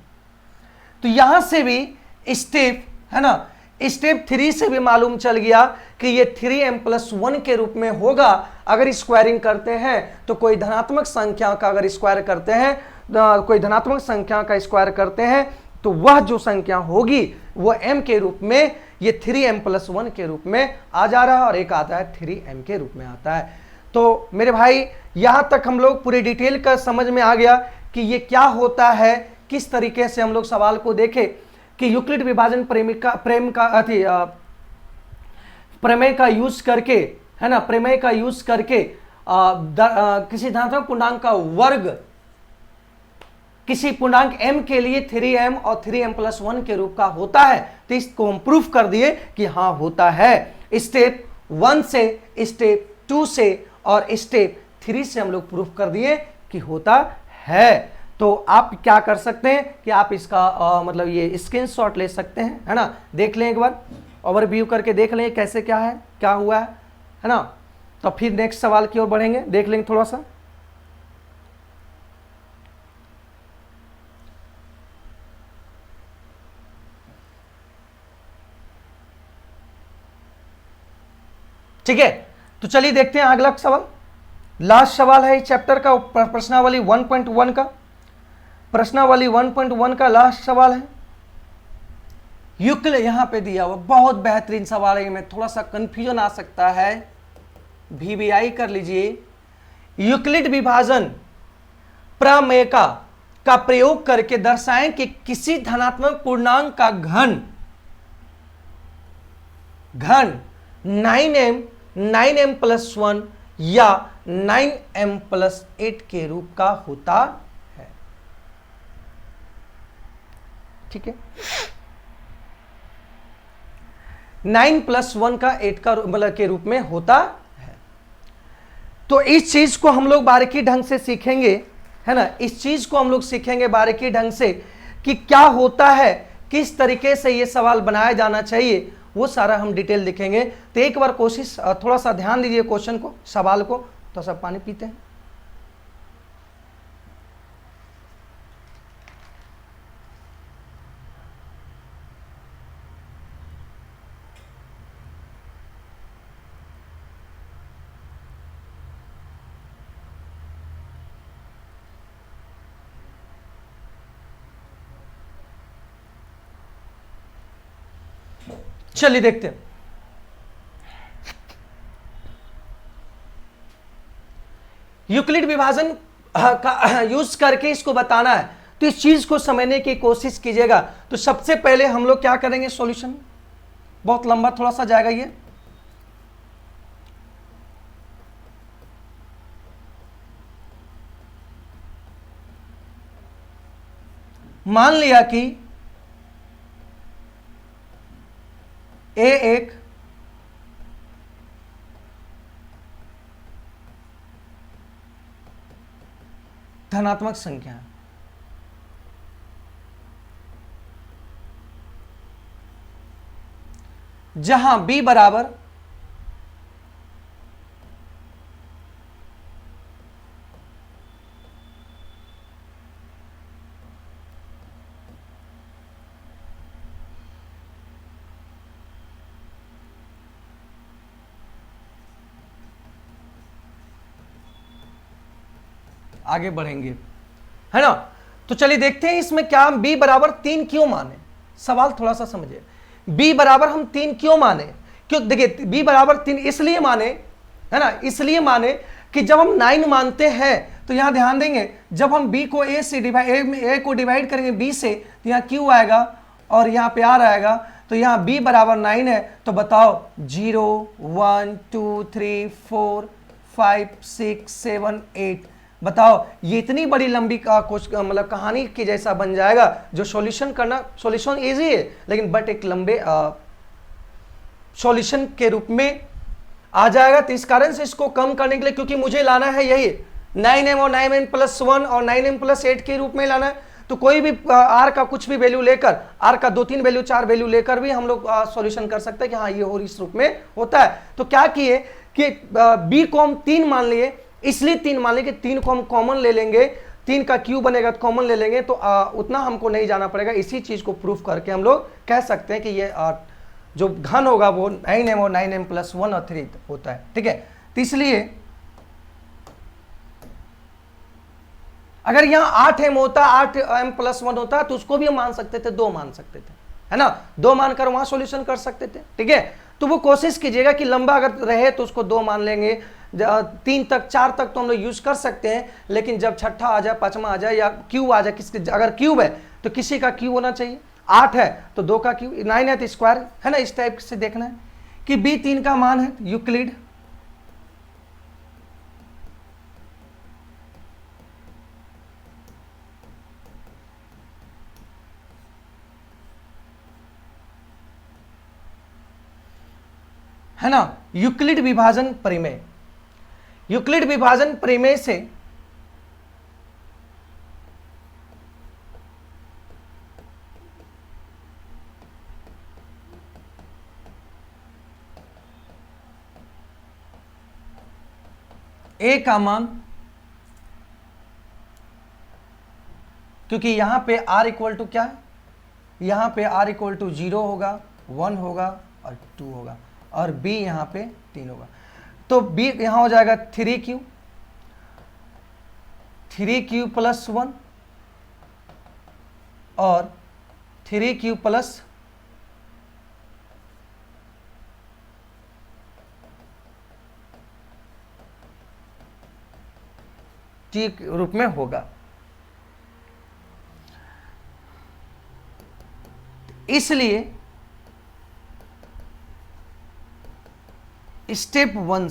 तो यहां से भी स्टेप है ना, स्टेप 3 से भी मालूम चल गया कि ये 3m प्लस 1 के रूप में होगा। अगर स्क्वायरिंग करते हैं तो कोई धनात्मक संख्या का अगर स्क्वायर करते हैं, कोई धनात्मक संख्या का स्क्वायर करते हैं, तो वह जो संख्या होगी वो m के रूप में, ये 3m प्लस 1 के रूप में आ जा रहा है, और एक आता है 3m के रूप में आता है। तो मेरे भाई यहां तक हम लोग पूरी डिटेल का समझ में आ गया कि ये क्या होता है, किस तरीके से हम लोग सवाल को देखें कि यूक्लिड विभाजन प्रमेय का यूज करके, है ना, प्रमेय का यूज करके किसी धनात्मक पूर्णांक का वर्ग किसी पूर्णांक m के लिए 3m और 3m प्लस 1 के रूप का होता है। तो इसको हम प्रूफ कर दिए कि हाँ होता है। स्टेप 1 से, स्टेप 2 से और स्टेप 3 से हम लोग प्रूफ कर दिए कि होता है। तो आप क्या कर सकते हैं कि आप इसका मतलब ये स्क्रीनशॉट ले सकते हैं, है ना, देख लें, एक बार ओवरव्यू करके देख लें कैसे क्या है, क्या हुआ है ना। तो फिर नेक्स्ट सवाल की ओर बढ़ेंगे, देख लेंगे थोड़ा सा। ठीक है, तो चलिए देखते हैं अगला सवाल। लास्ट सवाल है इस चैप्टर का, प्रश्नावली 1.1 का, प्रश्नावली 1.1 का लास्ट सवाल है। यूक्लिड यहां पे दिया हुआ बहुत बेहतरीन सवाल है, में थोड़ा सा कंफ्यूजन आ सकता है, VBI कर लीजिए। यूक्लिड विभाजन प्रमेय का प्रयोग करके दर्शाएं कि किसी धनात्मक पूर्णांक का घन 9m प्लस 1 या 9m प्लस 8 के रूप का होता है। ठीक है, 9 प्लस 1 का 8 का मतलब के रूप में होता है। तो इस चीज को हम लोग बारीकी ढंग से सीखेंगे, है ना, इस चीज को हम लोग सीखेंगे बारीकी ढंग से कि क्या होता है, किस तरीके से ये सवाल बनाया जाना चाहिए, वो सारा हम डिटेल दिखेंगे। तो एक बार कोशिश, थोड़ा सा ध्यान दीजिए क्वेश्चन को, सवाल को। तो सब पानी पीते हैं। चलिए देखते हैं। यूक्लिड विभाजन का यूज करके इसको बताना है, तो इस चीज को समझने की कोशिश कीजिएगा। तो सबसे पहले हम लोग क्या करेंगे, सॉल्यूशन बहुत लंबा थोड़ा सा जाएगा ये। मान लिया कि ए एक धनात्मक संख्या है, जहां b बराबर आगे बढ़ेंगे, है ना। तो चलिए देखते हैं इसमें क्या हम b बराबर 3 क्यों माने। सवाल थोड़ा सा समझिए, b बराबर हम 3 क्यों माने। क्यों, देखिए b बराबर 3 इसलिए माने, है ना, इसलिए माने कि जब हम 9 मानते हैं तो यहां ध्यान देंगे, जब हम b को a से डिवाइड a को डिवाइड करेंगे b से तो यहां q आएगा और यहां पे r आएगा, तो यहां b बराबर 9 है। तो बताओ 0 1 2 3 4 5 6 7 8, बताओ ये इतनी बड़ी लंबी मतलब कहानी की जैसा बन जाएगा, जो सॉल्यूशन करना, सॉल्यूशन इजी है लेकिन बट एक लंबे सॉल्यूशन के रूप में आ जाएगा। तो इस कारण से इसको कम करने के लिए, क्योंकि मुझे लाना है यही 9m और 9m प्लस 1 और 9m प्लस 8 के रूप में लाना है, तो कोई भी r का कुछ भी वैल्यू लेकर, r का 2 3 वैल्यू 4 वैल्यू लेकर भी हम लोग सॉल्यूशन कर सकते हैं कि हाँ ये और इस रूप में होता है। तो क्या किए कि b को हम 3 मान लिए, इसलिए 3 मान लेंगे, 3 को हम कॉमन ले लेंगे, 3 का क्यूब बनेगा तो कॉमन ले लेंगे, तो उतना हमको नहीं जाना पड़ेगा। इसी चीज को प्रूफ करके हम लोग कह सकते हैं कि ये जो घन होगा वो 9m और 9m प्लस 1 और 3 होता है, ठीक है। तो इसलिए अगर यहां 8m होता, 8m प्लस 1 होता तो उसको भी हम मान सकते थे, 2 मान सकते थे, है ना, 2 मानकर वहां सॉल्यूशन कर सकते थे, ठीक है। तो वो कोशिश कीजिएगा कि लंबा अगर रहे तो उसको 2 मान लेंगे, 3 तक 4 तक तो हम लोग यूज कर सकते हैं, लेकिन जब छठा आ जाए, पांचवा आ जाए या क्यूब आ जाए, किसके अगर क्यूब है तो किसी का क्यूब होना चाहिए, 8 है तो 2 का क्यूब, 9 है तो स्क्वायर, है ना। इस टाइप से देखना है कि b 3 का मान है यूक्लिड, है ना। यूक्लिड विभाजन प्रमेय, यूक्लिड विभाजन प्रमेय से a का मान, क्योंकि यहां पे r इक्वल टू क्या है, यहां पे r इक्वल टू 0 होगा, 1 होगा और 2 होगा, और b यहां पे 3 होगा, तो b यहां हो जाएगा 3q, 3q प्लस 1 और 3q प्लस t के रूप में होगा। इसलिए स्टेप 1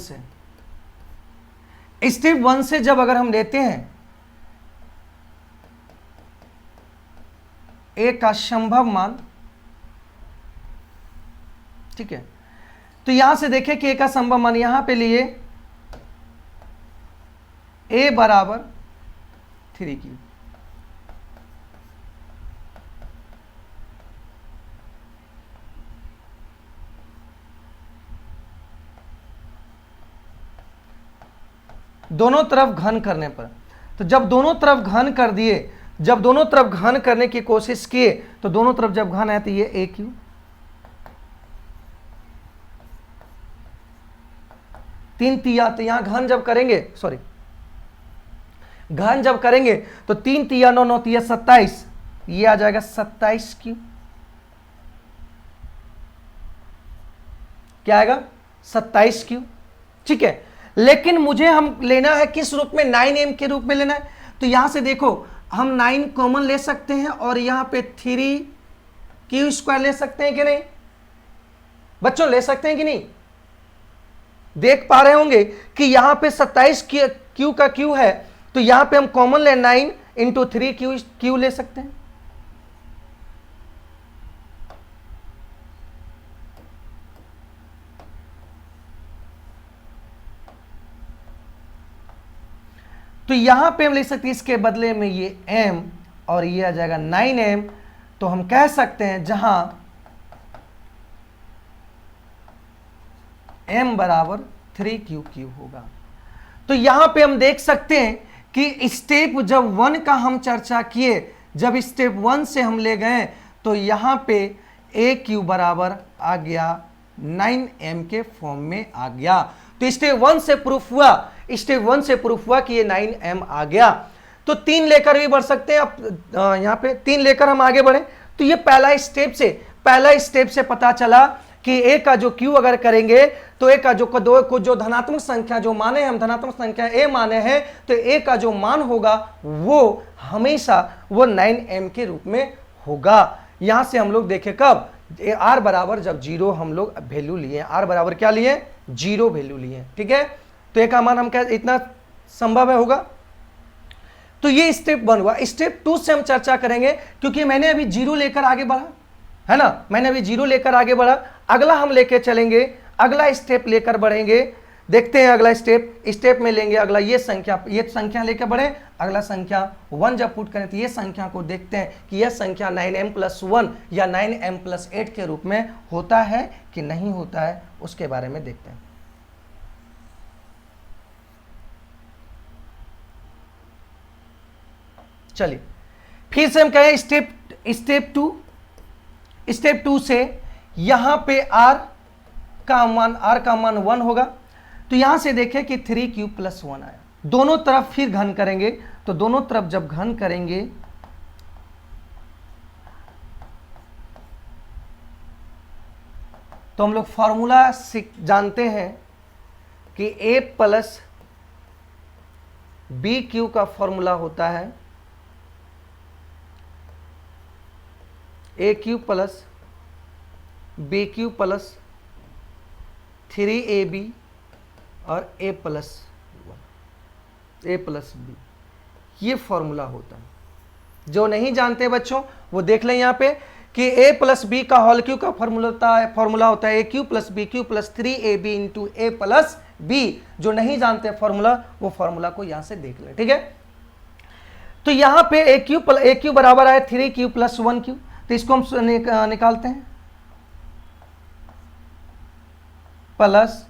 से जब अगर हम लेते हैं a का संभव मान, ठीक है, तो यहां से देखें कि a का संभव मान यहां पे लिए a बराबर 3q, दोनों तरफ घन करने पर, तो जब दोनों तरफ घन कर दिए, जब दोनों तरफ घन करने की कोशिश किए तो दोनों तरफ जब घन है तो ये a क्यू, 3 तिया, तो यहां घन जब करेंगे, सॉरी घन जब करेंगे तो 3 तिया 9 9 तिया 27, ये आ जाएगा 27 क्यू, क्या आएगा 27 क्यू, ठीक है। लेकिन मुझे हम लेना है किस रूप में, 9m के रूप में लेना है, तो यहां से देखो हम 9 कॉमन ले सकते हैं और यहां पे 3q स्क्वायर ले सकते हैं कि नहीं बच्चों, ले सकते हैं कि नहीं, देख पा रहे होंगे कि यहां पे 27 क्यू का क्यू है, तो यहां पे हम कॉमन ले 9 इंटू 3 क्यू ले सकते हैं, तो यहां पे हम लिख सकते हैं इसके बदले में ये m और ये आ जाएगा 9m। तो हम कह सकते हैं जहां m बराबर 3q³ होगा। तो यहां पे हम देख सकते हैं कि स्टेप जब 1 का हम चर्चा किए, जब स्टेप 1 से हम ले गए तो यहां पे AQ बराबर आ गया 9m के फॉर्म में आ गया। तो स्टेप 1 से प्रूफ हुआ, स्टेप 1 से प्रूफ हुआ कि ये 9m आ गया। तो 3 लेकर भी बढ़ सकते हैं। अब यहां पे 3 लेकर हम आगे बढ़े तो ये पहला स्टेप से पता चला कि a का जो q अगर करेंगे तो a का जो धनात्मक संख्या जो माने हम धनात्मक संख्या a माने हैं, तो a का जो मान होगा वो हमेशा वो 9m के रूप में होगा। यहां से हम लोग देखें कब r बराबर जब 0 हम लोग वैल्यू लिए, r बराबर क्या लिए 0 वैल्यू लिए। ठीक है, तो a का मान हम क्या इतना संभव है होगा। तो ये स्टेप 1 हुआ। स्टेप 2 से हम चर्चा करेंगे क्योंकि मैंने अभी 0 लेकर आगे बढ़ा है ना, मैंने अभी 0 लेकर आगे बढ़ा। अगला हम लेके चलेंगे, अगला स्टेप लेकर बढ़ेंगे। देखते हैं अगला स्टेप में लेंगे अगला ये संख्या लेकर बढ़े। अगला संख्या 1 जब पुट करें तो ये संख्या को देखते हैं कि यह संख्या 9m+1 या 9m+8 के रूप में होता है कि नहीं होता है, उसके बारे में देखते हैं। चलिए फिर से हम कहें स्टेप 2 से यहां पे r का मान 1 होगा। तो यहां से देखें कि 3q+1 आया। दोनों तरफ फिर घन करेंगे, तो दोनों तरफ जब घन करेंगे तो हम लोग फॉर्मूला जानते हैं कि a+bq का फॉर्मूला होता है AQ + BQ + 3AB और a+1 a+b, ये फॉर्मूला होता है। जो नहीं जानते बच्चों वो देख लें यहाँ पे कि a+b का होल क्यू का फॉर्मूला होता है AQ + BQ + 3AB × a+b। जो नहीं जानते फॉर्मूला वो फॉर्मूला को यहां से देख लें। ठीक है, तो यहां पे AQ बराबर है 3q + 1q। तो इसको हम निकालते हैं प्लस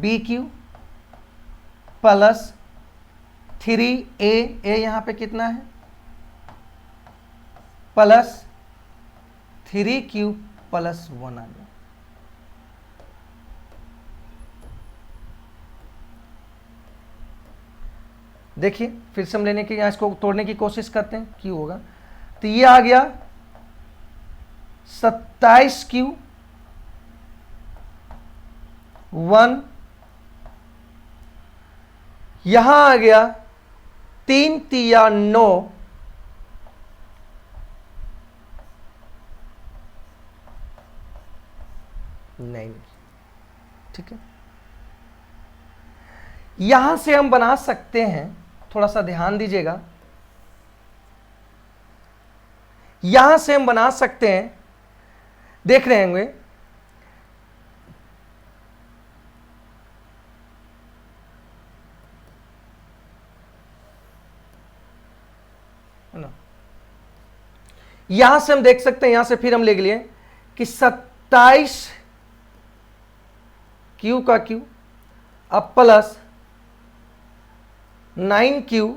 BQ प्लस 3A यहां पे कितना है प्लस 3q + 1 आ गया। देखिए फिर से हम लेने की, यहां इसको तोड़ने की कोशिश करते हैं, q होगा तो ये आ गया 27q 1, यहां आ गया 3 तिया 9, नहीं। ठीक है, यहां से हम बना सकते हैं, थोड़ा सा ध्यान दीजिएगा, यहां से हम बना सकते हैं, देख रहे होंगे यहां से हम देख सकते हैं, यहां से फिर हम लिख लिए कि 27 q का q अब प्लस 9q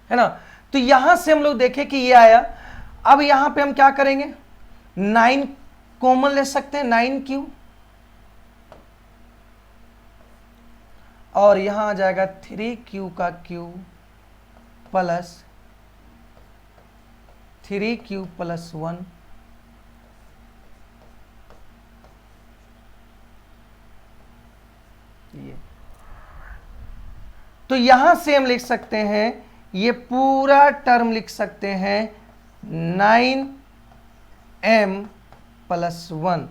है ना। तो यहां से हम लोग देखें कि ये आया। अब यहां पे हम क्या करेंगे, 9 कॉमन ले सकते हैं, 9q और यहां आ जाएगा 3q का q प्लस 3q + 1 ये। तो यहां से हम लिख सकते हैं, ये पूरा टर्म लिख सकते हैं 9m + 1।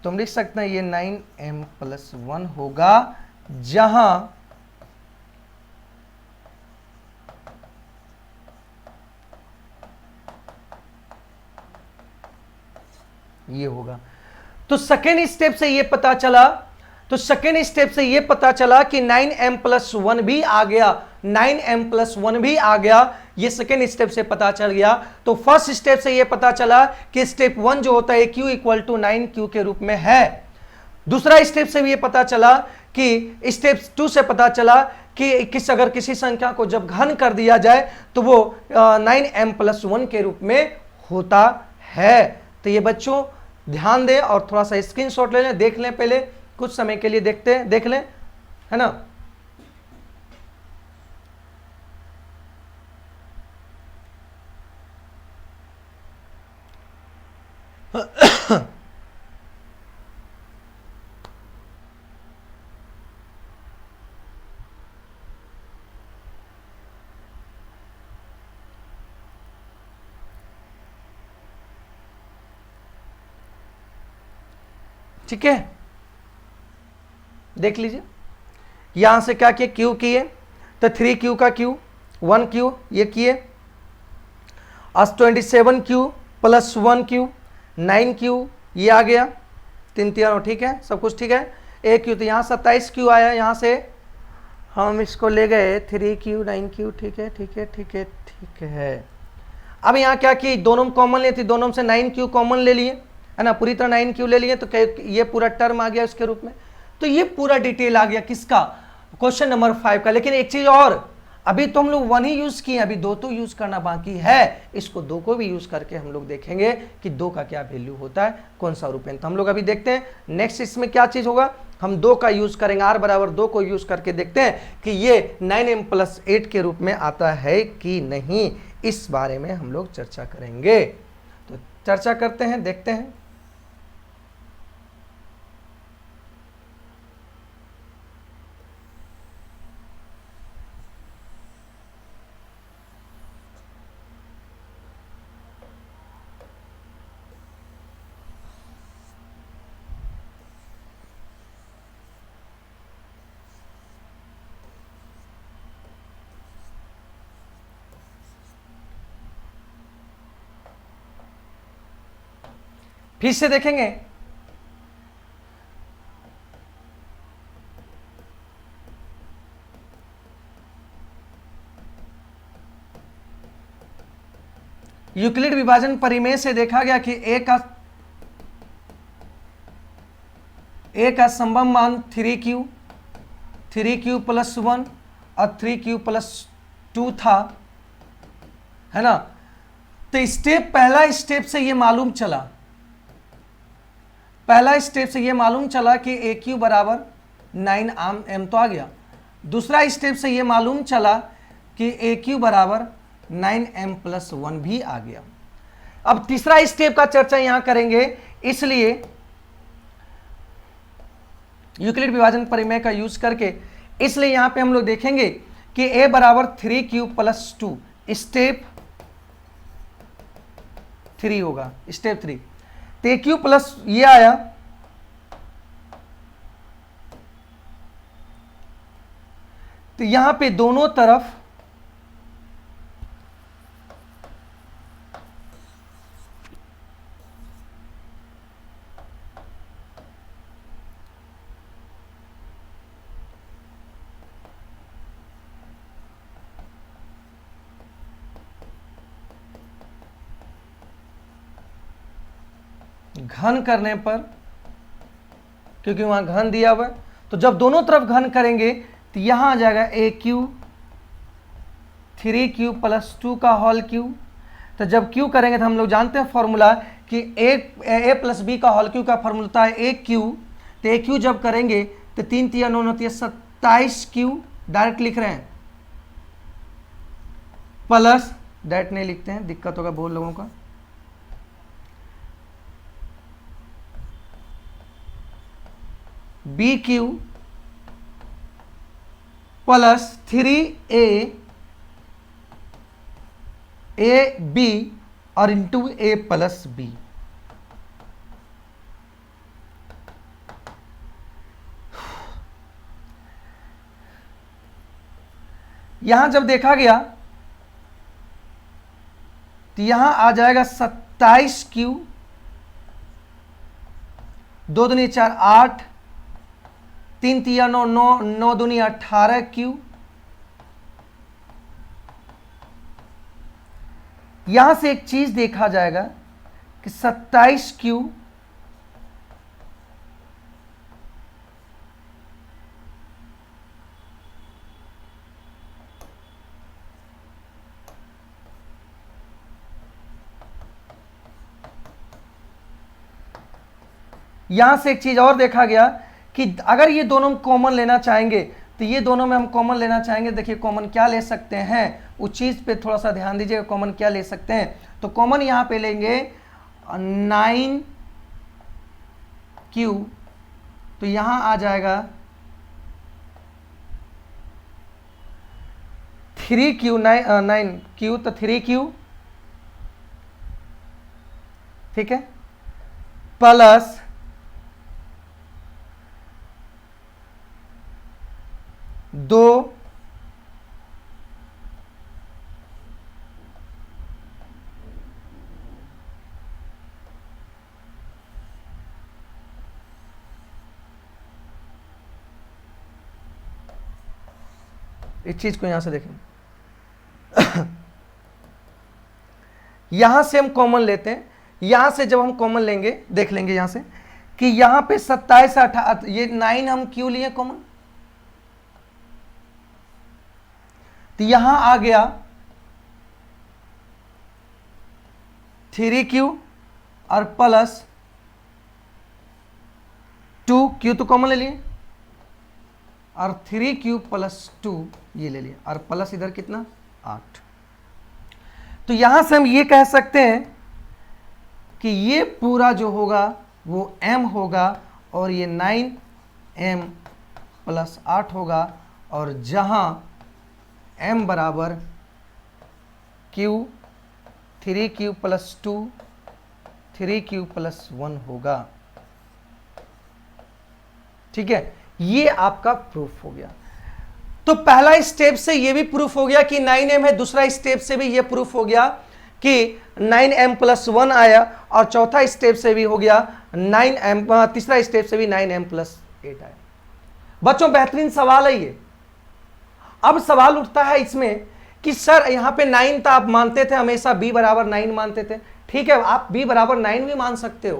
तो हम लिख सकते हैं ये 9m + 1 होगा, जहां ये होगा। तो सेकेंड स्टेप से ये पता चला, तो सेकेंड स्टेप से ये पता चला कि 9m+1 भी आ गया, 9m+1 भी आ गया, ये सेकेंड स्टेप से पता चल गया। तो फर्स्ट स्टेप से ये पता चला कि स्टेप 1 जो होता है q = 9q के रूप में है। दूसरा स्टेप से भी ये पता चला कि स्टेप 2 से पता चला कि अगर किसी संख्या को जब घन कर दिया जाए तो वो 9m+1 के रूप में होता है। तो ये बच्चों ध्यान दें और थोड़ा सा स्क्रीनशॉट ले लें, देख लें, पहले कुछ समय के लिए देखते हैं, देख लें, है ना। ठीक है, देख लीजिए यहां से क्या किए, क्यू किए, तो 3q का q 1q ये किए, 27q + 1q 9q ये आ गया, 3 3 ठीक है, सब कुछ ठीक है। एक q तो यहाँ 27q आया, यहाँ से हम इसको ले गए 3q 9q, ठीक है ठीक है ठीक है ठीक है। अब यहाँ क्या कि दोनों कॉमन लिए थी, दोनों से 9q कॉमन ले लिए, है ना, पूरी तरह 9q ले लिए, तो ये पूरा टर्म आ गया इसके रूप में। तो ये पूरा डिटेल आ गया किसका, क्वेश्चन नंबर 5 का। लेकिन एक चीज और, अभी तो हम लोग 1 ही यूज किए, अभी 2 तो यूज करना बाकी है। इसको 2 को भी यूज करके हम लोग देखेंगे कि 2 का क्या वैल्यू होता है, कौन सा रूपेन। तो हम लोग अभी देखते हैं नेक्स्ट इसमें क्या चीज होगा, हम 2 का यूज करेंगे, r = 2 को यूज करके देखते हैं कि ये 9m+8 के रूप में आता है कि नहीं, इस बारे में हम लोग चर्चा करेंगे। तो चर्चा करते हैं, देखते हैं। फिर से देखेंगे, यूक्लिड विभाजन परिमेय से देखा गया कि a का संभव मान 3q + 1 और 3q + 2 था, है ना। तो पहला स्टेप से ये मालूम चला, पहला स्टेप से ये मालूम चला कि aq = 9m तो आ गया। दूसरा स्टेप से ये मालूम चला कि aq = 9m+1 भी आ गया। अब तीसरा स्टेप का चर्चा यहां करेंगे, इसलिए यूक्लिड विभाजन परिमेय का यूज करके, इसलिए यहां पे हम लोग देखेंगे कि a = 3q + 2, स्टेप 3 होगा, स्टेप 3। तो aq प्लस ये आया, तो यहां पे दोनों तरफ घन करने पर, क्योंकि वहां घन दिया हुआ है, तो जब दोनों तरफ घन करेंगे तो यहां आ जाएगा aq 3q + 2 का होल क्यूब। तो जब q करेंगे तो हम लोग जानते हैं फॉर्मूला कि a + b का होल क्यूब का फॉर्मूला है aq। तो aq जब करेंगे तो 3 3 9 9 27q डायरेक्ट लिख रहे हैं, प्लस डायरेक्ट नहीं लिखते हैं, दिक्कत होगा बहुत लोगों का, BQ + 3ab और इंटू a + b। यहां जब देखा गया तो यहां आ जाएगा 27q 2 दूनी 4 8, 3 तिया 9 9, 9 दूनी 18 क्यू। यहां से एक चीज देखा जाएगा कि 27 क्यू यहां से एक चीज और देखा गया कि अगर ये दोनों हम कॉमन लेना चाहेंगे तो ये दोनों में हम कॉमन लेना चाहेंगे। देखिए कॉमन क्या ले सकते हैं, उस चीज पे थोड़ा सा ध्यान दीजिएगा, कॉमन क्या ले सकते हैं। तो कॉमन यहां पे लेंगे 9Q, तो यहां आ जाएगा 3Q, 9Q तो 3Q, ठीक है, प्लस 2 इस चीज को यहां से देखें यहां से हम कॉमन लेते हैं। यहां से जब हम कॉमन लेंगे देख लेंगे यहां से कि यहां पे 27 18, ये 9 हम क्यों लिए कॉमन, तो यहां आ गया 3Q और प्लस 2Q तो कॉमन ले लिए, और 3Q प्लस 2 ये ले लिया, और प्लस इधर कितना 8। तो यहां से हम ये कह सकते हैं कि ये पूरा जो होगा वो m होगा और ये 9m प्लस 8 होगा, और जहां m बराबर q 3Q plus 2 3Q plus 1 होगा। ठीक है, ये आपका प्रूफ हो गया। तो पहला स्टेप से ये भी प्रूफ हो गया कि 9m है, दूसरा स्टेप से भी ये प्रूफ हो गया कि 9m प्लस 1 आया, और चौथा स्टेप से भी हो गया 9m, तीसरा स्टेप से भी 9m प्लस 8 आया। बच्चों बेहतरीन सवाल है ये। अब सवाल उठता है इसमें कि सर यहां पे 9 था, आप मानते थे हमेशा b बराबर 9 मानते थे, ठीक है आप b बराबर 9 भी मान सकते हो।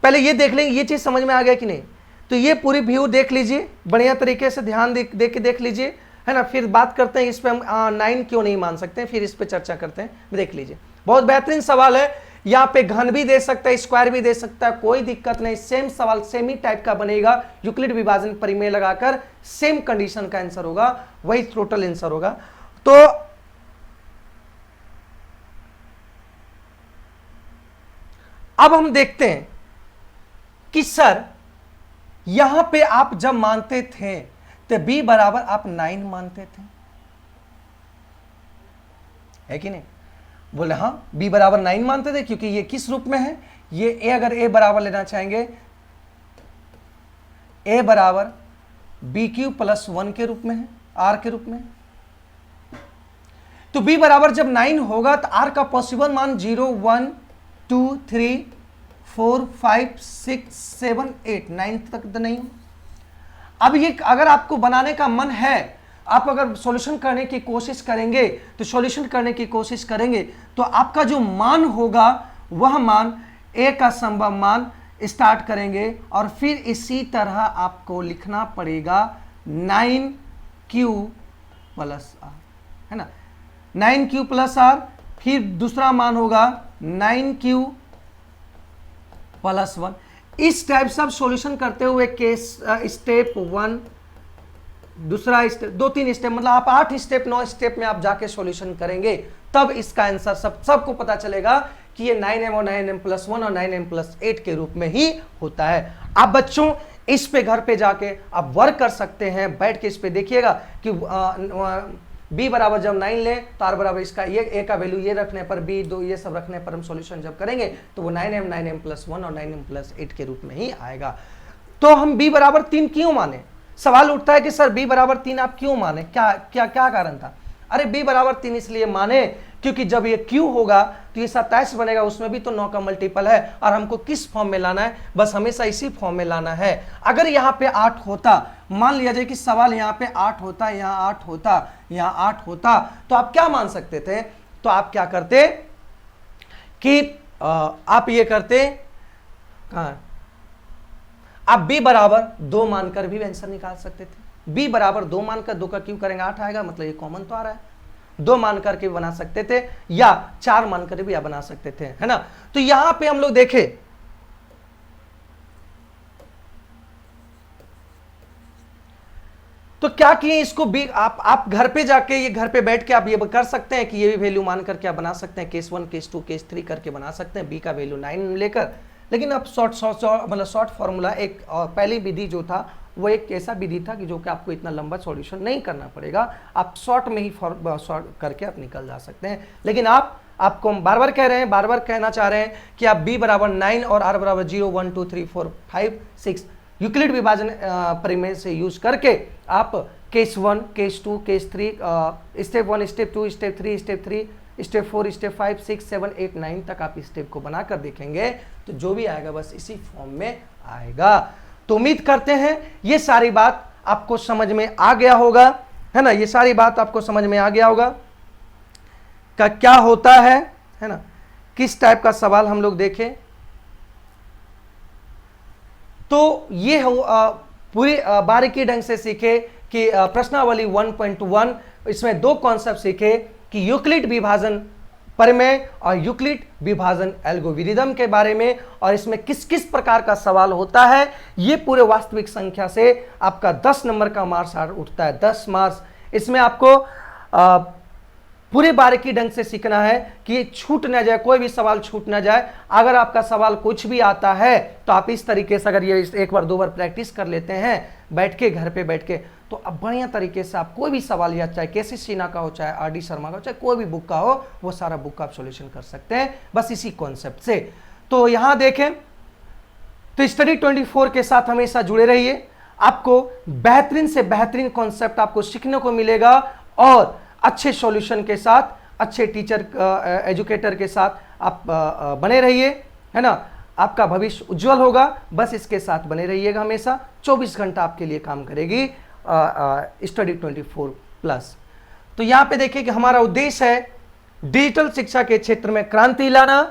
पहले ये देख लेंगे ये चीज समझ में आ गया कि नहीं। तो ये पूरी व्यू देख लीजिए, बढ़िया तरीके से ध्यान दे के देख लीजिए, है ना। फिर बात करते हैं इस पे हम 9 क्यों नहीं मान सकते, फिर इस पे चर्चा करते हैं। देख लीजिए, बहुत बेहतरीन सवाल है। यहाँ पे घन भी दे सकता है, स्क्वायर भी दे सकता है, कोई दिक्कत नहीं। सेम सवाल सेम ही टाइप का बनेगा, यूक्लिड विभाजन परिमेय लगाकर सेम कंडीशन का आंसर होगा, वही टोटल आंसर होगा। तो अब हम देखते हैं कि सर यहां पे आप जब मानते थे तो b बराबर आप 9 मानते थे, है कि नहीं। बोले हाँ b बराबर 9 मानते थे, क्योंकि ये किस रूप में है, ये a अगर a बराबर लेना चाहेंगे a बराबर BQ प्लस 1 के रूप में है, r के रूप में। तो b बराबर जब 9 होगा तो r का पॉसिबल मान 0 1 2 3 4 5 6 7 8 9 तक तो नहीं। अब ये अगर आपको बनाने का मन है, आप अगर सॉल्यूशन करने की कोशिश करेंगे, तो सॉल्यूशन करने की कोशिश करेंगे तो आपका जो मान होगा वह मान a का संभव मान स्टार्ट करेंगे, और फिर इसी तरह आपको लिखना पड़ेगा 9Q प्लस r, है ना। 9Q प्लस r, फिर दूसरा मान होगा 9Q प्लस 1। इस टाइप से आप सॉल्यूशन करते हुए केस स्टेप 1, दूसरा स्टेप 2-3 स्टेप, मतलब आप 8 स्टेप 9 स्टेप में आप जाके सॉल्यूशन करेंगे, तब इसका आंसर सबको पता चलेगा कि ये 9m और 9m प्लस 1 और 9m प्लस 8 के रूप में ही होता है। आप बच्चों इस पे घर पे जाके आप वर्क कर सकते हैं, बैठ के इस पे देखिएगा कि b बराबर जब 9 ले तो r बराबर इसका ये a का वैल्यू ये रखने पर b 2 ये सब रखने पर हम सॉल्यूशन जब करेंगे तो वो 9m प्लस 1 और 9m प्लस 8 के रूप में ही आएगा। तो हम b बराबर 3 क्यों माने। सवाल उठता है कि सर b बराबर 3 आप क्यों माने, क्या क्या क्या कारण था। अरे b बराबर 3 इसलिए माने क्योंकि जब ये q होगा तो ये 27 बनेगा, उसमें भी तो 9 का मल्टीपल है, और हमको किस फॉर्म में लाना है, बस हमेशा इसी फॉर्म में लाना है। अगर यहाँ पे 8 होता, मान लिया जाए कि सवाल यहाँ पे 8 होता, यहाँ 8 होता, यहाँ 8 होता, तो आप क्या मान सकते थे, तो आप क्या करते कि आप ये करते, कहाँ आप b बराबर 2 मानकर भी आंसर निकाल सकते थे। b बराबर 2 मानकर, 2 का क्यूब करेंगे 8 आएगा, मतलब ये कॉमन तो आ रहा है। 2 मान करके भी बना सकते थे या 4 मान कर भी बना सकते थे, है ना। तो यहां पे हम लोग देखें तो क्या किए, इसको भी आप घर पे जाके, ये घर पे बैठ के आप ये कर सकते हैं कि ये भी वैल्यू मान करके आप बना सकते हैं, केस 1 केस 2 केस 3 करके बना सकते हैं, बी का वैल्यू 9 लेकर। लेकिन अब शॉर्ट फॉर्मूला एक पहली विधि जो था वो एक ऐसा विधि था कि जो कि आपको इतना लंबा सॉल्यूशन नहीं करना पड़ेगा, आप शॉर्ट में ही शॉर्ट करके आप निकल जा सकते हैं। लेकिन आपको हम बार बार कह रहे हैं, बार बार कहना चाह रहे हैं कि आप b बराबर 9 और r बराबर 0 1 2 3 4 5 6 यूक्लिड विभाजन प्रमेय से यूज करके आप case 1 case 2 case 3 step 1 step 2 step 3 step 3 step 4 step 5 6 7 8 9 तक आप इस स्टेप को बनाकर देखेंगे तो जो भी आएगा बस इसी फॉर्म में आएगा। तो उम्मीद करते हैं ये सारी बात आपको समझ में आ गया होगा, है ना, ये सारी बात आपको समझ में आ गया होगा का क्या होता है ना, किस टाइप का सवाल हम लोग देखें। तो ये पूरी बारीकी ढंग से सीखे कि प्रश्नावली 1.1 इसमें 2 कॉन्सेप्ट सीखे कि यूक्लिड विभाजन प्रमेय और यूक्लिड विभाजन एल्गोरिदम के बारे में, और इसमें किस किस प्रकार का सवाल होता है। ये पूरे वास्तविक संख्या से आपका 10 नंबर का मार्क्स उठता है, 10 मार्क्स। इसमें आपको पूरे बारीकी ढंग से सीखना है कि छूट ना जाए, कोई भी सवाल छूट ना जाए। अगर आपका सवाल कुछ भी आता है तो आप इस तरीके से अगर ये एक बार 2 बार प्रैक्टिस कर लेते हैं बैठ के, घर पे बैठ के, तो अब बढ़िया तरीके से आप कोई भी सवाल, या चाहे केसी सिन्हा का हो, चाहे आर.डी. शर्मा का हो, चाहे कोई भी बुक का हो, वो सारा बुक का आप सॉल्यूशन कर सकते हैं बस इसी कॉन्सेप्ट से। तो यहां देखें तो स्टडी 24 के साथ हमेशा जुड़े रहिए, आपको बेहतरीन से बेहतरीन कॉन्सेप्ट आपको सीखने को मिलेगा, और अच्छे सॉल्यूशन के साथ, अच्छे टीचर एजुकेटर के साथ आप बने रहिए, है ना। आपका भविष्य उज्जवल होगा, बस इसके साथ बने रहिएगा हमेशा। 24 घंटा आपके लिए काम करेगी स्टडी 24 प्लस। तो यहाँ पे देखिए कि हमारा उद्देश्य है डिजिटल शिक्षा के क्षेत्र में क्रांति लाना।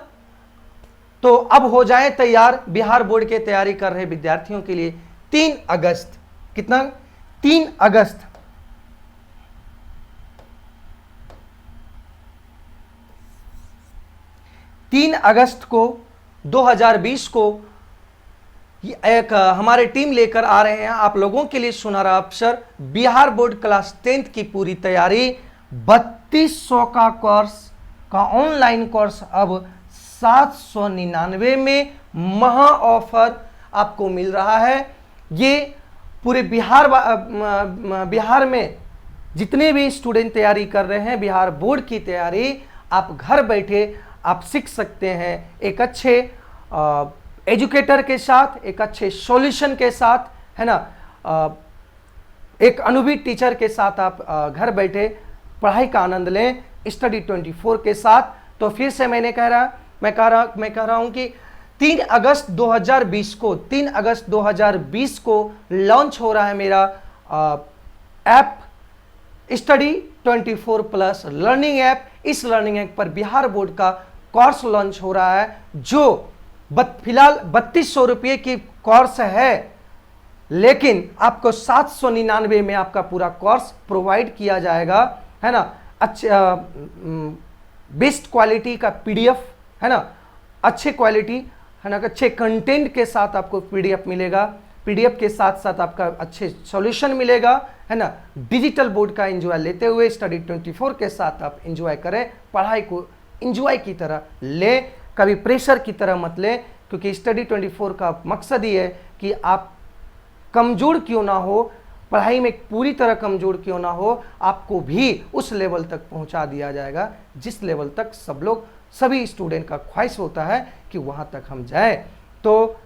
तो अब हो जाए तैयार बिहार बोर्ड के तैयारी कर रहे विद्यार्थियों के लिए 3 अगस्त, कितना, 3 अगस्त 3 अगस्त को 2020 को एक हमारे टीम लेकर आ रहे हैं आप लोगों के लिए सुनहरा अवसर। बिहार बोर्ड क्लास 10th की पूरी तैयारी, 3200 का कोर्स का ऑनलाइन कोर्स अब 799 में महा ऑफर आपको मिल रहा है। ये पूरे बिहार में जितने भी स्टूडेंट तैयारी कर रहे हैं बिहार बोर्ड की तैयारी, आप घर बैठे आप सीख सकते हैं एक अच्छे एजुकेटर के साथ, एक अच्छे सॉल्यूशन के साथ, है ना, एक अनुभवी टीचर के साथ आप घर बैठे पढ़ाई का आनंद लें स्टडी 24 के साथ। तो फिर से मैं कह रहा हूं कि 3 अगस्त 2020 को 3 अगस्त 2020 को लॉन्च हो रहा है मेरा app study 24 plus learning app. इस लर्निंग ऐप पर बिहार बोर्ड का कोर्स लॉन्च हो रहा है, जो फिलहाल 3200 रुपये की कोर्स है, लेकिन आपको 799 में आपका पूरा कोर्स प्रोवाइड किया जाएगा, है ना। अच्छे बेस्ट क्वालिटी का पीडीएफ, है ना, अच्छे क्वालिटी, है ना, अच्छे कंटेंट के साथ आपको पीडीएफ मिलेगा। पीडीएफ के साथ साथ आपका अच्छे सॉल्यूशन मिलेगा, है ना। डिजिटल बोर्ड का एंजॉय लेते हुए स्टडी 24 के साथ आप एंजॉय करें, पढ़ाई को एंजॉय की तरह ले, कभी प्रेशर की तरह मत ले, क्योंकि स्टडी 24 का मकसद ही है कि आप कमजोर क्यों ना हो, पढ़ाई में पूरी तरह कमजोर क्यों ना हो, आपको भी उस लेवल तक पहुंचा दिया जाएगा जिस लेवल तक सभी स्टूडेंट का ख्वाहिश होता है कि वहां तक हम जाएं। तो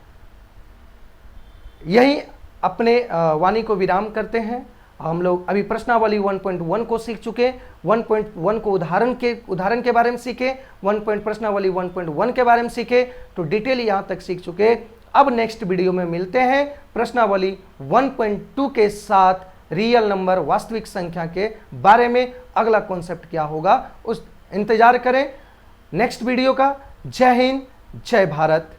यही अपने वाणी को विराम करते हैं हम लोग अभी प्रश्नावली 1.1 को सीख चुके, 1.1 को उदाहरण के बारे में सीखे, प्रश्नावली 1.1 के बारे में सीखे, तो डिटेल यहां तक सीख चुके। अब नेक्स्ट वीडियो में मिलते हैं प्रश्नावली 1.2 के साथ रियल नंबर वास्तविक संख्या के बारे में। अगला कॉन्सेप्ट क्या होगा उस इंतजार करें नेक्स्ट वीडियो का। जय हिंद, जय भारत।